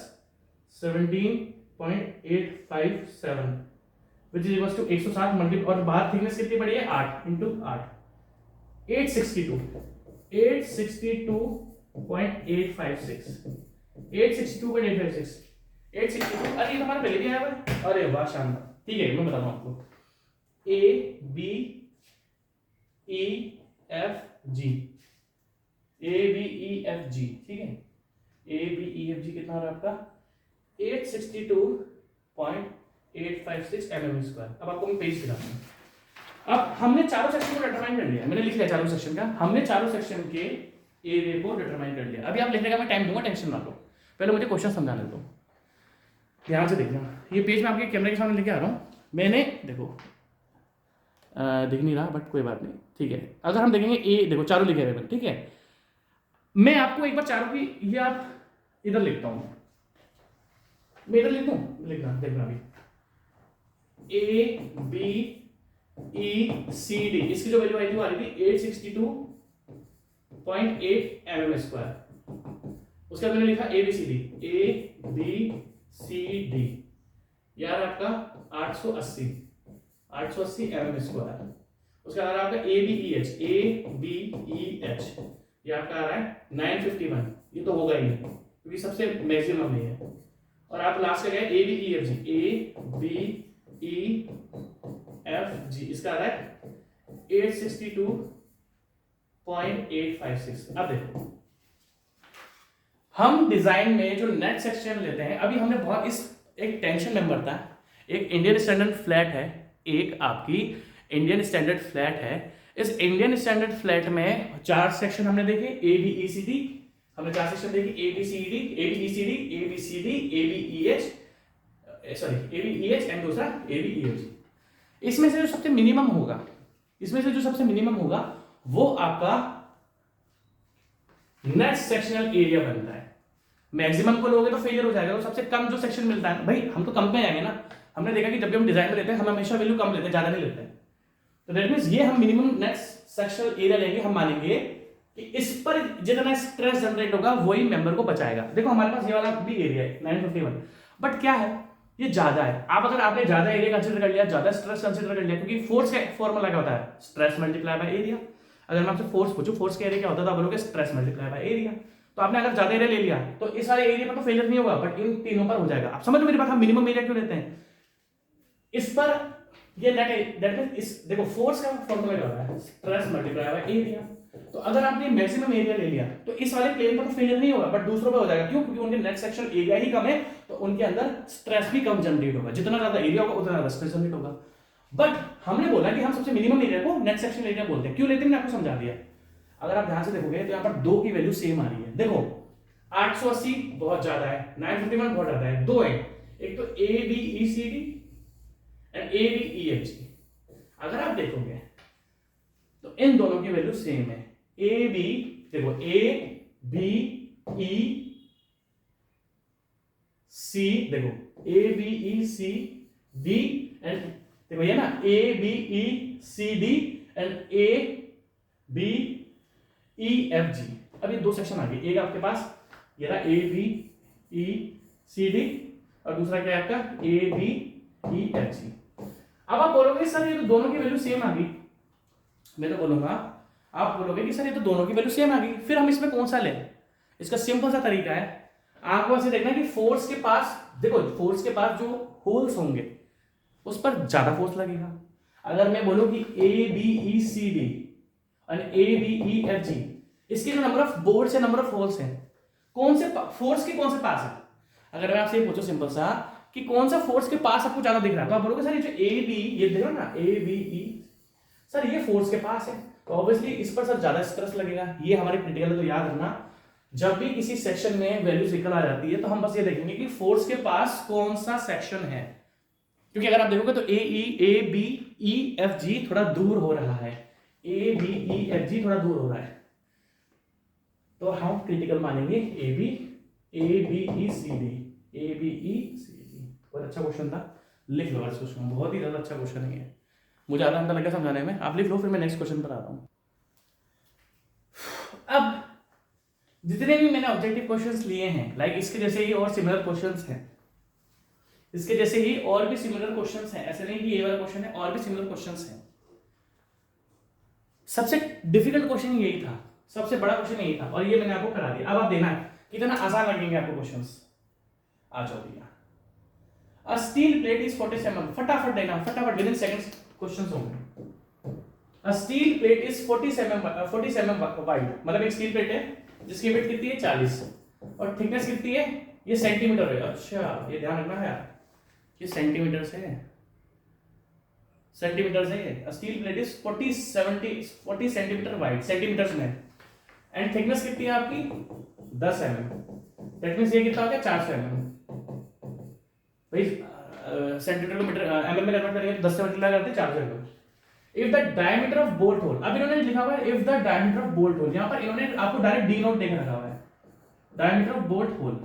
17.857 which is equals to 160 multiply और बाहर थिकनेस कितनी पड़ी है 8 इंटू 8 862.856 862 अरे ये हमारा पहले भी आया हुआ है अरे वाह शानदार ठीक है मैं बताता हूँ आपको A B E F G A B E F G ठीक है A B E F G कितना आ रहा है आपका 862.856 mm स्क्वायर अब आपको मैं पेज दिखाता हूँ अब हमने चारों सेक्शन को डिटरमाइन कर लिया मैंने लिख लिया चारों सेक्शन का हमने चारों सेक्शन के एरिया को डिटरमाइन कर लिया अभी आप लिखने का मैं टाइम दूंगा टेंशन ना लो पहले मुझे क्वेश्चन समझाने दो ध्यान से देखना ये पेज मैं आपके कैमरे के सामने लेके आ रहा हूँ मैंने देखो दिख नहीं रहा बट कोई बात नहीं ठीक है अगर हम देखेंगे ए देखो चारों लिखे हुए ठीक है मैं आपको एक बार चारों की ये आप इधर लिखता हूँ मैं इधर लिख दूँ लिखना देखना अभी A B E C D इसकी जो वैल्यू आई थी वो आ रही थी 862.8 mm स्क्वायर उसके बाद मैंने लिखा A B C D A B C D यार आपका 880 mm स्क्वायर उसके बाद आपका A B E H ये आपका आ रहा है 951 ये तो होगा ही क्योंकि सबसे मैक्सिमम नहीं है और आप लास्ट का गए A B E F G A B E F G इसका आ रहा है 862.856 अब देखो हम डिजाइन में जो नेट सेक्शन लेते हैं अभी हमने बहुत इस एक टेंशन मेंबर था एक इंडियन स्टैंडर्ड फ्लैट है एक आपकी इंडियन स्टैंडर्ड फ्लैट है इस इंडियन स्टैंडर्ड फ्लैट में 4 सेक्शन हमने देखे A B E C D हमने 4 सेक्शन देखे A B C D A B E C D A B C D A B E H sorry A B E H and दूसरा A B E H इसमें से जो सबसे minimum होगा वो आपका नेट सेक्शनल एरिया बनता है मैक्सिमम को लोगे तो फेलियर हो जाएगा तो सबसे कम जो सेक्शन मिलता है भाई हम तो कम पे आएंगे ना हमने देखा कि जब भी हम डिजाइन में लेते हैं हम हमेशा वैल्यू कम लेते हैं ज्यादा नहीं लेते हैं तो दैट मींस ये हम मिनिमम नेट सेक्शनल एरिया लेंगे हम मानेंगे कि इस पर जितना स्ट्रेस जनरेट होगा वही मेंबर को बचाएगा देखो हमारे पास ये वाला भी एरिया है 951 बट क्या है ये ज्यादा है आप अगर आपने ज्यादा एरिया कंसीडर कर लिया ज्यादा स्ट्रेस कंसीडर कर लिया क्योंकि फोर्स का फॉर्मूला क्या होता है स्ट्रेस मल्टीप्लाई बाय एरिया अगर मैं आपसे फोर्स पूछूं फोर्स का एरिया क्या होता है तो आप बोलोगे स्ट्रेस मल्टीप्लाई बाय एरिया तो आपने अगर ज्यादा एरिया ले लिया तो इस वाले एरिया पर तो फेलियर नहीं होगा बट इन तीनों पर हो जाएगा आप समझ लो मेरी बात हम मिनिमम एरिया क्यों लेते हैं इस पर ये दैट मींस इस देखो फोर्स का फॉर्मूला क्या होता है स्ट्रेस मल्टीप्लाई बाय एरिया तो अगर आपने मैक्सिमम एरिया ले लिया तो इस वाले प्लेन पर तो फेलियर नहीं होगा बट दूसरों पर हो जाएगा क्यों क्योंकि उनके नेट सेक्शन एरिया ही कम है तो उनके अंदर स्ट्रेस भी कम जनरेट होगा जितना ज्यादा एरिया होगा उतना ज्यादा स्ट्रेस जनरेट होगा बट हमने बोला कि हम सबसे मिनिमम एरिया को नेट सेक्शन एरिया बोलते हैं क्यों लेते हैं मैंने आपको समझा दिया अगर आप ध्यान से देखोगे तो यहाँ पर 2 की वैल्यू सेम आ रही है देखो 880 बहुत ज्यादा है 951 बहुत ज्यादा है 2 है एक तो A B E C D and A B E F G अगर आप देखोगे तो इन दोनों की वैल्यू सेम है ए बी देखो ए बी ई सी देखो A B E C D and देखो ये ना A B E C D and A B E F G अब ये 2 सेक्शन आ गए एक आपके पास ये रहा ए बी ई सी डी और दूसरा क्या है आपका A B E F G अब आप बोलोगे सर ये तो दोनों की वैल्यू सेम आ गई मैं तो बोलूंगा आप बोलोगे कि सर ये तो दोनों की वैल्यू सेम आ गई फिर हम इसमें कौन सा लें इसका सिंपल सा तरीका है आपको ऐसे देखना कि फोर्स के पास देखो फोर्स के पास जो होल्स होंगे उस पर ज्यादा फोर्स लगेगा अगर मैं बोलूं कि ए बी ई सी डी और ए बी ई एफ जी इसके जो नंबर ऑफ बोर्ड्स है नंबर ऑफ होल्स हैं कौन से फोर्स के कौन से पास है अगर मैं आपसे पूछूं सिंपल सा कि कौन सा फोर्स के पास आपको ज्यादा दिख रहा है, तो आप बोलोगे सर ये जो ए बी, ये देखो ना ए बी ई, सर ये फोर्स के पास है, तो ऑब्वियसली इस पर सर ज्यादा स्ट्रेस लगेगा। ये हमारे क्रिटिकल है, तो याद रखना जब भी किसी सेक्शन में वैल्यूज निकल आ जाती है तो हम बस ये देखेंगे कि फोर्स के पास कौन सा सेक्शन है, क्योंकि अगर आप देखोगे तो ए बी ई एफ जी थोड़ा दूर हो रहा है, ए बी ई एफ जी थोड़ा दूर हो रहा है, तो हम क्रिटिकल मानेंगे A B E C D, A B E C D. बहुत अच्छा क्वेश्चन था, लिख लो इस क्वेश्चन, बहुत ही ज्यादा अच्छा क्वेश्चन है ये, मुझे आधा घंटा लगा समझाने में, आप लिख लो, फिर मैं नेक्स्ट क्वेश्चन पर आता हूं। अब जितने भी मैंने ऑब्जेक्टिव क्वेश्चंस लिए हैं, लाइक इसके जैसे ही और सिमिलर क्वेश्चंस हैं, इसके जैसे ही और भी सिमिलर क्वेश्चंस हैं, ऐसे नहीं कि ये वाला क्वेश्चन है, और भी सिमिलर क्वेश्चंस हैं। सबसे डिफिकल्ट क्वेश्चन यही था, सबसे बड़ा क्वेश्चन यही था, और ये मैंने आपको करा दिया। अब आप देखना कितना आसान लगेंगे आपको क्वेश्चंस। आ जाओ भैया, अ स्टील प्लेट इज 47 mm, फटाफट देना, फटाफट विद इन सेकंड्स क्वेश्चंस होंगे। A steel plate is 47 mm wide, मतलब एक स्टील प्लेट है जिसकी विड्थ कितनी है 40 और थिकनेस कितनी है, ये सेंटीमीटर है। अच्छा ये ध्यान रखना है यार, ये सेंटीमीटर से है, सेंटीमीटर से है। Steel plate is 40 centimetre wide, centimetres में, एंड थिकनेस कितनी है आपकी 10 mm, दैट मींस ये कितना हो गया 400 mm। भाई सेंटीमीटर को मीटर एमएम में कन्वर्ट करेंगे तो 10 से मल्टीप्लाई करते हैं 400 mm। If the diameter of bolt hole, अब इन्होंने लिखा हुआ है if the diameter of bolt hole, यहां पर इन्होंने आपको डायरेक्ट डी नोट देकर रखा हुआ है, डायमीटर ऑफ बोल्ट होल,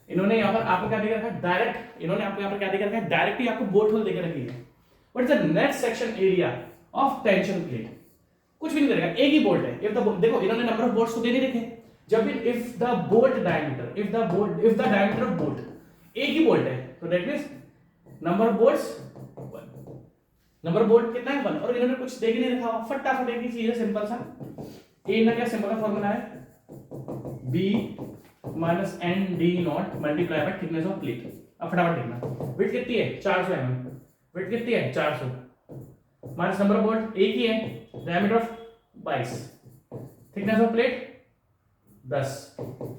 इन्होंने यहां पर आपको क्या देकर रखा है डायरेक्ट, इन्होंने आपको यहां पर क्या देकर रखा है डायरेक्ट ही आपको बोल्ट होल देकर रखी है। What is the net section area of tension plate, कुछ भी नहीं करेगा, एक ही बोल्ट है। इफ द, देखो इन्होंने नंबर ऑफ बोल्ट्स तो दे नहीं रखे, जब भी if the bolt diameter, if the diameter of bolt, एक ही बोल्ट है, तो that means number of bolts 1, number bolt कितना है 1, और इन्होंने कुछ देख नहीं रखा, फटाफट एक ही चीज है सिंपल सा, ए ना क्या सिंपल सा फॉर्मूला है b minus n d naught multiply by thickness of plate. अब फटाफट देखना, विड्थ कितनी है 400 mm, विड्थ कितनी है 400 माइनस नंबर ऑफ बोल्ट एक ही है, diameter of 22, thickness of plate 10,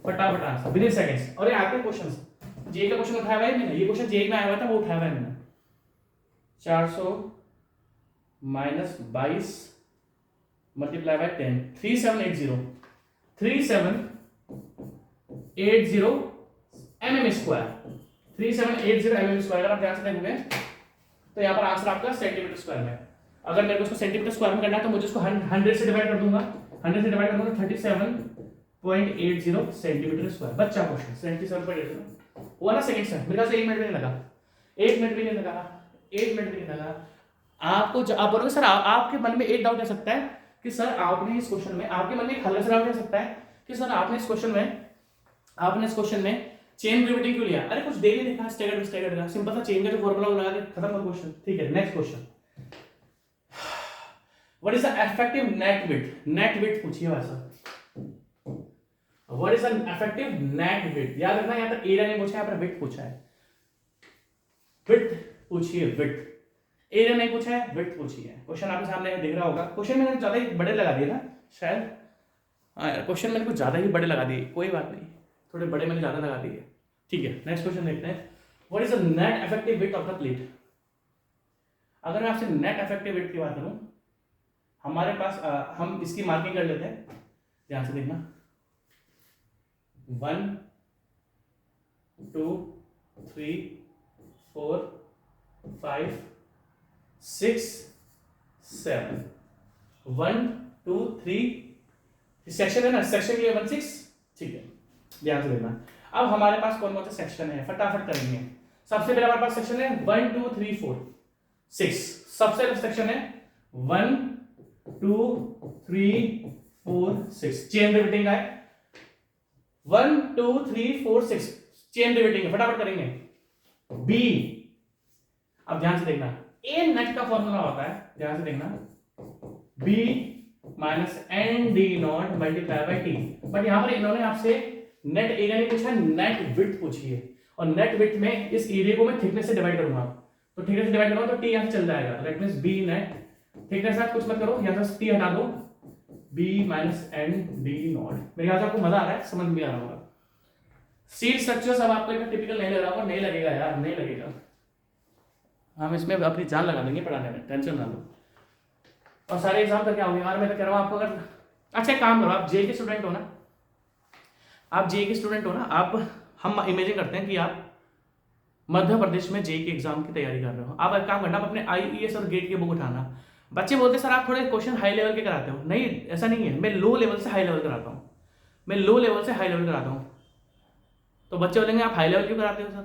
फटाफट आंसर विद इन सेकंड्स। और ये आते हैं क्वेश्चंस, जे का क्वेश्चन उठाया हुआ है मैंने, ये क्वेश्चन जे में आया हुआ था वो उठाया हुआ है मैंने, 400 minus 22 multiply by 10, 3780 mm square, 3780 mm square. अगर आप ध्यान से देखोगे तो यहाँ पर आंसर आपका सेंटीमीटर स्क्वायर में, अगर मेरे को इसको सेंटीमीटर स्क्वायर में करना है तो मुझे इसको 100 से डिवाइड कर दूंगा, 100 से डिवाइड कर दूंगा 37.80 सेंटीमीटर स्क्वायर। बच्चा क्वेश्चन 37.80 हुआ ना सेकंड से, मेरे ख्याल से 1 मिनट भी नहीं लगा, 1 मिनट भी नहीं लगा, 1 मिनट भी नहीं लगा। आपको आप बोलोगे सर आपके मन में एक डाउट आ सकता है कि सर आपने इस क्वेश्चन में, आपके मन में एक हल्का सा डाउट आ सकता है कि सर आपने इस क्वेश्चन में चेन ग्रेविटी क्यों लिया। अरे कुछ दे नहीं लिखा स्टैगर्ड का, सिंपल सा चेन का जो फॉर्मूला लगा के खत्म कर क्वेश्चन। ठीक है next question, what is the effective net width, net width पूछिए वैसा, what is the effective net width, याद रखना यहां पर एरिया नहीं पूछा है, यहां पर विड्थ पूछा है, विड्थ पूछिए, विड्थ, एरिया नहीं पूछा है, विड्थ पूछी है। क्वेश्चन आपके सामने दिख रहा होगा, क्वेश्चन मैंने ज्यादा ही बड़े लगा दिए ना शायद, हाँ यार क्वेश्चन मैंने कुछ ज्यादा ही बड़े लगा दिए, कोई बात नहीं, थोड़े बड़े मैंने ज्यादा लगा दिए। ठीक है नेक्स्ट क्वेश्चन देखते हैं, what is the net effective width of the plate. अगर मैं आपसे नेट इफेक्टिव विड्थ की बात करूं, हमारे पास हम इसकी मार्किंग कर लेते हैं, ध्यान से देखना, 1 2 3 4 5 6 7, 1 2 3 सेक्शन है ना, सेक्शन के लिए 1 6, ठीक है ध्यान से देखना। अब हमारे पास कौन कौन सा सेक्शन है फटाफट करेंगे। सबसे पहले हमारे पास सेक्शन है 1 2 3 4 6, सबसे पहले सेक्शन है 1 2 3 4 6, चेन रिपीटिंग है 1 2 3 4 6, चेन रिपीटिंग है, फटाफट करेंगे। बी, अब ध्यान से देखना, ए नेट का फॉर्मूला होता है, ध्यान से देखना, b minus n d naught multiply by t, but यहां पर इन्होंने आपसे नेट एरिया नहीं पूछा, नेट विड्थ पूछी है, और नेट विड्थ में इस एरिया को मैं थिकनेस से डिवाइड करूंगा, तो थिकनेस से डिवाइड करूंगा तो टी यहां से चल जाएगा, तो that means b net, thickness से कुछ मत करो, यहां से टी हटा दो, b minus n d naught. मेरे ख्याल से आपको मजा आ रहा है, समझ में आ रहा होगा। सीट स्ट्रक्चर्स अब आपको एक टिपिकल नहीं लग रहा होगा, नहीं लगेगा यार, नहीं लगेगा, हम इसमें अपनी जान लगा देंगे पढ़ाने में, टेंशन ना लो। और सारे एग्जाम करके आओगे यार, मैं तो कह रहा हूँ आपको, अगर अच्छा एक काम करो, आप जेई के स्टूडेंट हो ना, आप जेई के स्टूडेंट हो ना, आप हम इमेजिन करते हैं कि आप मध्य प्रदेश में जेई के एग्जाम की तैयारी कर रहे हो। आप एक काम करना, आप अपने आईईएस और गेट की बुक उठाना। बच्चे बोलते हैं सर आप थोड़े क्वेश्चन हाई लेवल के कराते हो, नहीं ऐसा नहीं है, मैं लो लेवल से हाई लेवल कराता हूँ, मैं लो लेवल से हाई लेवल कराता हूँ। तो बच्चे बोलेंगे आप हाई लेवल क्यों कराते हो सर,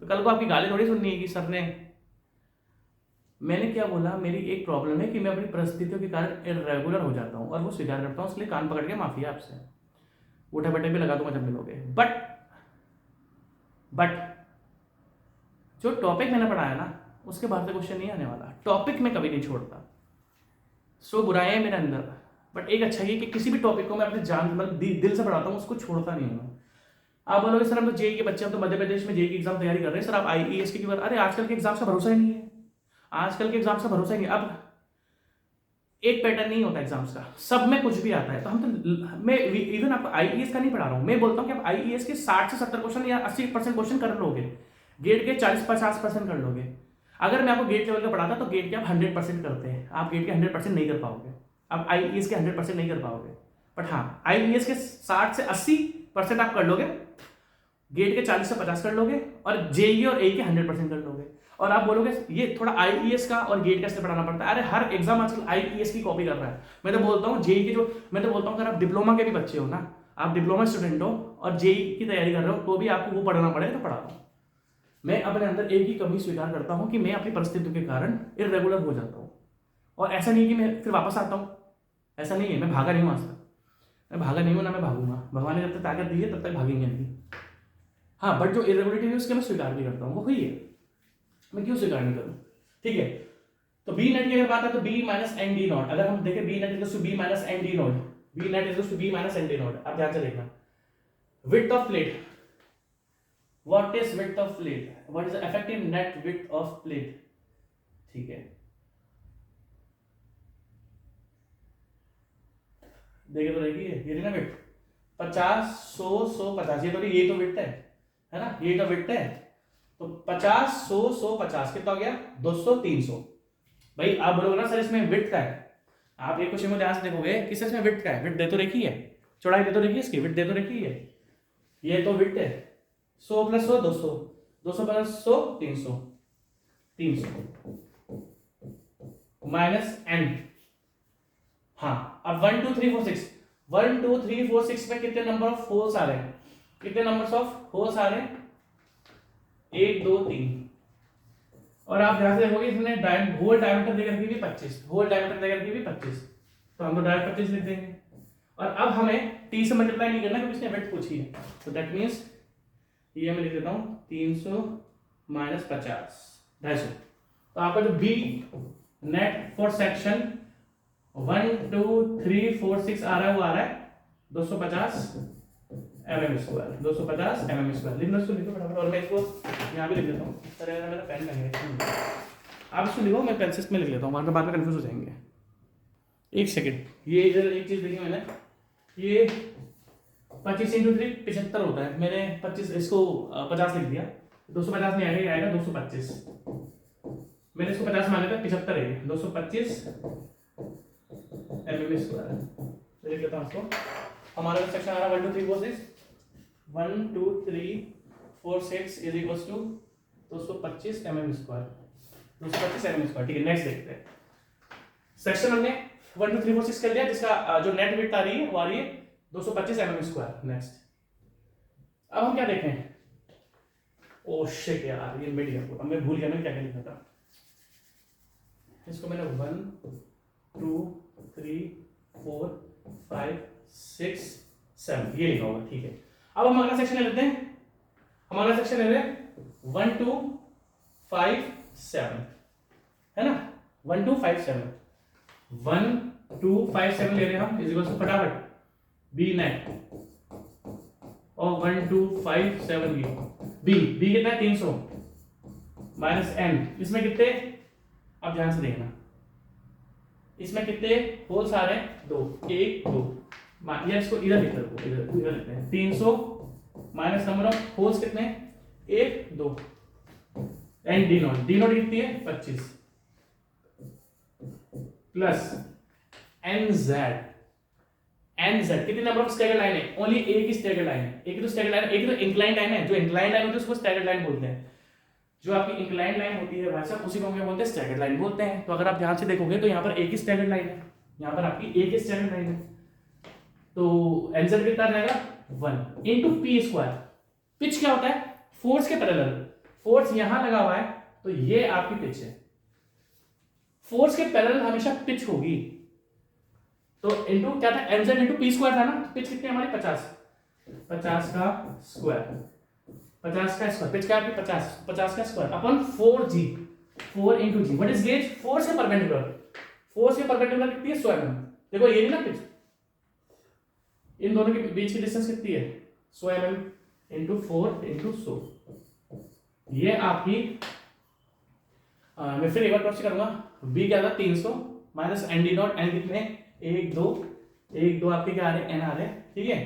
तो कल को आपकी गाली थोड़ी सुननी है कि सर ने, मैंने क्या बोला, मेरी एक प्रॉब्लम है कि मैं अपनी परिस्थितियों के कारण इरेगुलर हो जाता हूँ और वो स्वीकार करता हूँ, इसलिए कान पकड़ के माफी है आपसे, उठे बटे भी लगा दूंगा जब मिलोगे। बट जो टॉपिक मैंने पढ़ाया ना, उसके बाहर से क्वेश्चन नहीं आने वाला, टॉपिक में कभी नहीं छोड़ता। सो बुराइयां है मेरे अंदर, बट एक अच्छा ये कि किसी भी टॉपिक को मैं अपने जान मतलब दिल से पढ़ाता हूँ, उसको छोड़ता नहीं हूँ। आप बोलोगे सर हम तो जेई के बच्चे, हम तो मध्य प्रदेश में जेई की एग्जाम तैयारी कर रहे हैं, सर आप आईईएस की क्यों अरे आजकल के एग्जाम का भरोसा ही नहीं है, आजकल के एग्जाम्स का भरोसा ही नहीं। अब एक पैटर्न नहीं होता एग्जाम्स का, सब में कुछ भी आता है। तो हम तो मैं इवन आपको आईईएस का नहीं पढ़ा रहा हूँ, मैं बोलता हूँ कि आप आईईएस के 60 से 70 क्वेश्चन या 80% क्वेश्चन कर लोगे, गेट के 40-50% कर लोगे। अगर मैं आपको गेट लेवल का पढ़ाता तो गेट के आप 100% करते हैं, आप गेट के 100% नहीं कर पाओगे, आप आईईएस के 100% नहीं कर पाओगे। बट हाँ, आईईएस के 60 से 80% आप कर लोगे, गेट के 40 से 50 कर लोगे, और जेई और ए के 100% कर लोगे। और आप बोलोगे ये थोड़ा आईईएस का और गेट का से पढ़ाना पड़ता है, अरे हर एग्जाम आजकल आईईएस की कॉपी कर रहा है। मैं तो बोलता हूँ जेई की मैं तो बोलता हूँ अगर आप डिप्लोमा के भी बच्चे हो ना, आप डिप्लोमा स्टूडेंट हो और जेई की तैयारी कर रहे हो, तो भी आपको वो पढ़ना पड़ेगा तो पढ़ा दो। मैं अपने अंदर एक ही कमी स्वीकार करता हूँ कि मैं अपनी परिस्थितियों के कारण इरेगुलर हो जाता हूँ, और ऐसा नहीं कि मैं फिर वापस आता हूँ, ऐसा नहीं है, मैं भागा नहीं हूँ आज तक, मैं भागा नहीं हूँ ना मैं भागूंगा, भगवान ने जब तक ताकत दी है तब तक भागेंगे नहीं। हाँ, बट जो इरेगुलरिटी है उसके मैं स्वीकार भी करता हूँ, वो हुई है, मैं क्यों स्वीकार नहीं करूँ, ठीक है। तो बी नेट की अगर बात है तो b minus n d naught, अगर हम देखें b net is to b minus n d naught, b net is to b minus n d naught. अब ध्यान से देखना, width of plate, what is width of plate, what is the effective net width of plate, ठीक है। देखिए तो देखिए ये ना विड्थ 50 100 150, ये तो विड्थ है ना, ये तो विड्थ है। तो 50 100 150 कितना हो गया 200 300। भाई आप बोलोगे ना सर इसमें विड्थ का है, आप एक क्वेश्चन में ध्यान से देखोगे कि सर इसमें विड्थ का है, विड्थ दे तो रखी है, चौड़ाई दे तो रखी है, इसकी विड्थ दे तो रखी है, ये तो विड्थ है 100 + 100 200, 200 + 100 300, 300 माइनस एन। हाँ, अब 1 2 3 4 6, 1 2 3 4 6 में कितने नंबर ऑफ होल्स आ रहे हैं, कितने नंबर्स ऑफ होल्स आ रहे हैं 1 2 3। और आप ध्यान से देखोगे इसने होल डायमीटर देकर के भी 25, होल डायमीटर देकर के भी 25, तो हम तो डायरेक्ट 25 लिख देंगे। और अब हमें टी से मल्टीप्लाई नहीं करना क्योंकि इसने विड्थ पूछी है, तो दैट मींस ये मैं लिख देता हूं 300 माइनस 50 250। तो आपका जो बी नेट फॉर सेक्शन 1 2 3 4 6 आ रहा है, वो आ रहा है 250 mm², 250 mm²। लिखना इसको लिखो फटाफट, और मैं इसको यहाँ भी लिख देता हूँ, सर मेरा पेन नहीं है, आप इसको लिखो, मैं पेंसिल में लिख लेता हूँ, बाद में कंफ्यूज हो जाएंगे। एक सेकंड, ये इधर एक चीज़ देखी मैंने, ये 25 × 3 75 होता है, मैंने 25 इसको 50 लिख दिया, 250 नहीं आएगा, ये आएगा 225, मैंने इसको 50 माने थे, 75 है 225 mm²। लिख लेता हूँ इसको, हमारा सेक्शन आ रहा है 1 2 3 4 6, 1 2 3 4 6 is equals to 225 mm², 225 mm², ठीक है। नेक्स्ट देखते हैं, सेक्शन हमने 1 2 3 4 6 कर लिया, जिसका जो नेट विड्थ आ रही है वो आ रही है 225 mm²। नेक्स्ट अब हम क्या देखें, ओ शिट यार ये मिड गया पूरा, मैं भूल गया मैंने क्या क्या लिखा था, इसको मैंने 1 2 3 4 5 6 7 ये लिखा होगा, ठीक है। अब हम अगला सेक्शन ले लेते हैं, हम अगला सेक्शन ले रहे हैं 1 2 5 7, है ना, 1 2 5 7, 1 2 5 7 ले रहे हैं हम, इज इक्वल टू फटाफट बी नेट और 1 2 5 7 बी कितना है 300 माइनस एन, इसमें कितने, अब ध्यान से देखना, इसमें कितने होल्स आ रहे हैं 2 1 2, या इसको इधर लिख दो, इधर लिखते हैं 300 माइनस नंबर ऑफ होल्स कितने, 1 2, एंड डी नॉट कितनी है 25, प्लस एन जेड कितनी नंबर ऑफ स्टैगर्ड लाइन है, ओनली एक ही स्टैगर्ड लाइन है, एक ही तो स्टैगर्ड लाइन, एक ही तो इंक्लाइन लाइन है, जो इंक्लाइन लाइन होती है उसको स्टैगर्ड लाइन बोलते हैं, जो आपकी इंक्लाइन लाइन होती है भाई साहब उसी को हम क्या बोलते हैं, स्टैगर्ड लाइन बोलते हैं। तो अगर आप ध्यान से देखोगे तो यहाँ पर एक ही स्टैगर्ड लाइन है, यहाँ पर आपकी एक ही स्टैगर्ड लाइन है, तो एनजेड कितना आ जाएगा 1 इंटू पी स्क्वायर। पिच क्या होता है, फोर्स के पैरेलल, फोर्स यहां लगा हुआ है तो ये आपकी पिच है, फोर्स के पैरेलल हमेशा पिच होगी, तो इंटू क्या था, एमजेड इंटू पी स्क्वायर था ना, पिच कितनी हमारी 50 का स्क्वायर, 50 का स्क्वायर, पिच क्या आपकी 50 का square upon 4g, 4 into G, what is gauge, force के परपेंडिकुलर, फोर्स के परपेंडिकुलर कितनी है 100 mm, देखो ये नहीं ना पिच, इन दोनों के बीच की डिस्टेंस कितनी है 100 mm इंटू 4 इंटू 100, ये आपकी मैं फिर एक बार क्रॉस करूंगा, बी क्या था 300 minus n d naught, n कितने 1 2 आपके क्या आ रहे हैं एन आ रहे हैं, ठीक है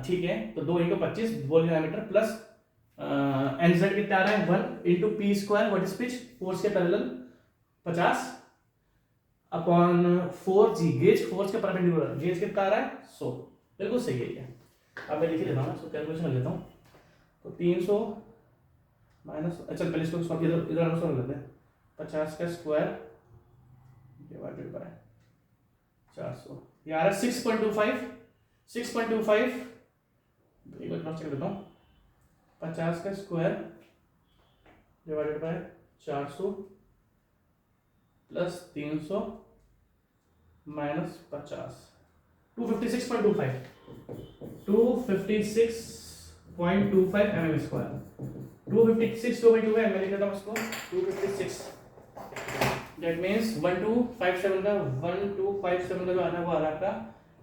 ठीक है, तो 2 इंटू 25 बोल डायमीटर प्लस एन जेड कितना आ रहा है 1 into P square, what is pitch, force के parallel 50 upon 4g, gauge force के परपेंडिकुलर, गेज कितना आ रहा है 100, बिल्कुल सही है ये। अब मैं लिख लेता हूँ, इसको कैलकुलेशन कर लेता हूँ, तो 300 माइनस, अच्छा पहले इसको इधर आंसर कर लेते हैं, 50 का स्क्वायर डिवाइडेड बाय 400, ये आ रहा है 6.25, एक बार क्रॉस चेक देता हूँ, 50 का square divided by 400 plus 300 minus 50, 256.25 mm square, 256 2 by 2 है, मैं लिख देता हूँ इसको 256, दैट मीन्स 1257 का जो आ रहा है वो आ रहा है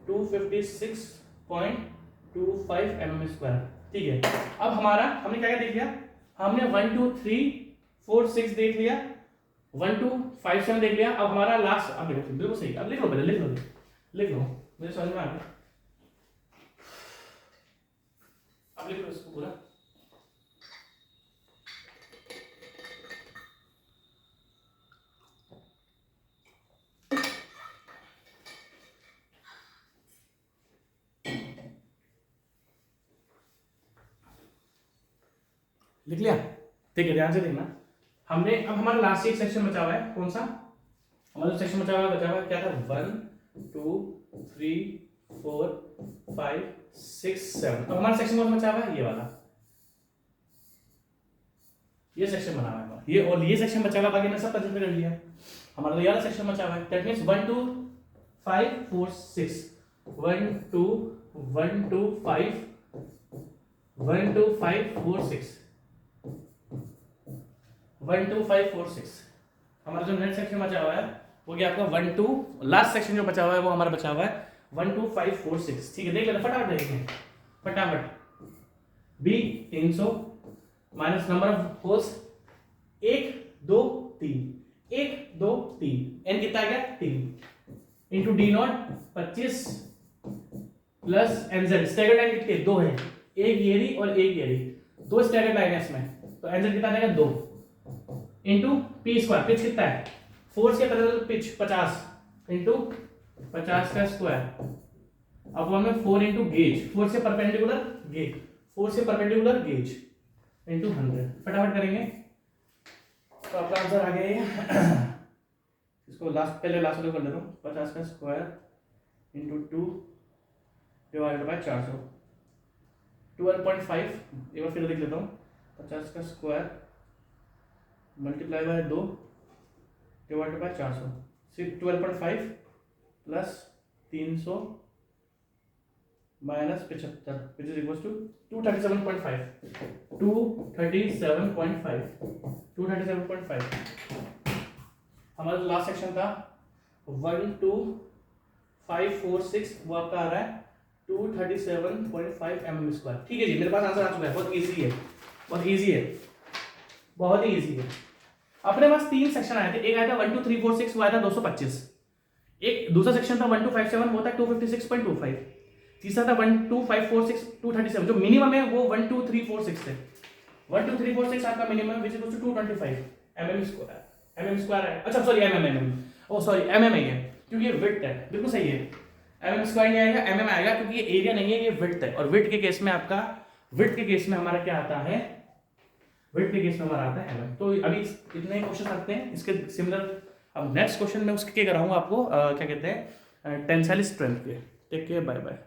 256.25 mm स्क्वायर, ठीक है। अब हमारा हमने क्या क्या देख लिया, हमने 1 2 3 4 6 देख लिया, 1 2 5 7 देख लिया, अब हमारा लास्ट, अब देखो बिल्कुल सही, अब लिख लो पहले, लिख लो मुझे समझ में आ गया, अब लिख लो इसको पूरा, लिख लिया, ठीक है, ध्यान से देखना, हमने अब हमारा लास्ट एक सेक्शन बचा हुआ है, कौन सा हमारा सेक्शन बचा हुआ है क्या था, 1 2 3 4 5 6 7, अब हमारा सेक्शन कौन सा बचा हुआ है, ये वाला, ये सेक्शन बना हुआ है हमारा, ये और ये सेक्शन बचा हुआ है, बाकी मैंने सब कंसीडर कर लिया, हमारा तो ये वाला सेक्शन बचा हुआ है, दैट मींस 1 2 5 4 6, 1 2 1 2 5 1 2 5 4 6 1 2 5 4 6, हमारा जो नेक्स्ट सेक्शन बचा हुआ है वो क्या आपका 1 2, लास्ट सेक्शन जो बचा हुआ है वो हमारा बचा हुआ है 1 2 5 4 6, ठीक है, देख लेना फटाफट देखेंगे, फटाफट, b 300 minus number of holes 1 2 3, 1 2 3, n कितना आ गया 3 into d naught 25 plus n z, staggered line कितनी है 2 है, एक ये रही और एक ये रही, 2 स्टैगर्ड लाइन है इसमें, तो एनजेड कितना आ जाएगा 2 इंटू पी स्क्वायर, पिच कितना है, फोर्स के पैरेलल पिच 50 इंटू 50 का स्क्वायर अपॉन में 4 इंटू गेज, फोर्स के परपेंडिकुलर गेज, फोर्स के परपेंडिकुलर गेज इंटू 100, फटाफट करेंगे तो आपका आंसर आ गया ये, इसको लास्ट पहले लास्ट वाले कर देता हूँ, 50 का स्क्वायर इंटू 2 डिवाइडेड बाय 400, 12.5, एक बार फिर लिख लेता हूँ, 50 का square multiply by 2 divided by 400, 12.5 plus 300 minus 75 which is equals to 237.5, 237.5, हमारा जो लास्ट सेक्शन था 1 2 5 4 6 वो आपका आ रहा है 237.5 mm स्क्वायर, ठीक है जी, मेरे पास आंसर आ चुका है, बहुत इजी है, बहुत इजी है, बहुत ही इजी है। अपने पास 3 सेक्शन आए थे, एक आया था 1 2 3 4 6 वो आया था 225, एक दूसरा सेक्शन था 1 2 5 7 वो था 256.25, तीसरा था 1 2 5 4 6 237, जो मिनिमम है वो 1 2 3 4 6 है। 1 2 3 4 6 आपका minimum which is 225 mm square है। अच्छा सॉरी mm ओ सॉरी mm है ये, क्योंकि ये विड्थ है, बिल्कुल सही है। mm स्क्वायर नहीं आएगा, mm आएगा, क्योंकि ये एरिया नहीं है, ये विड्थ है। और विड्थ के केस में आपका, विड्थ के केस में हमारा क्या आता है, विड्थ के केस में हमारा आता है mm। तो अभी इतने ही क्वेश्चन रखते हैं इसके सिमिलर। अब नेक्स्ट क्वेश्चन में उसके क्या कराऊंगा आपको क्या कहते हैं टेंसाइल स्ट्रेंथ के। Take care, bye bye.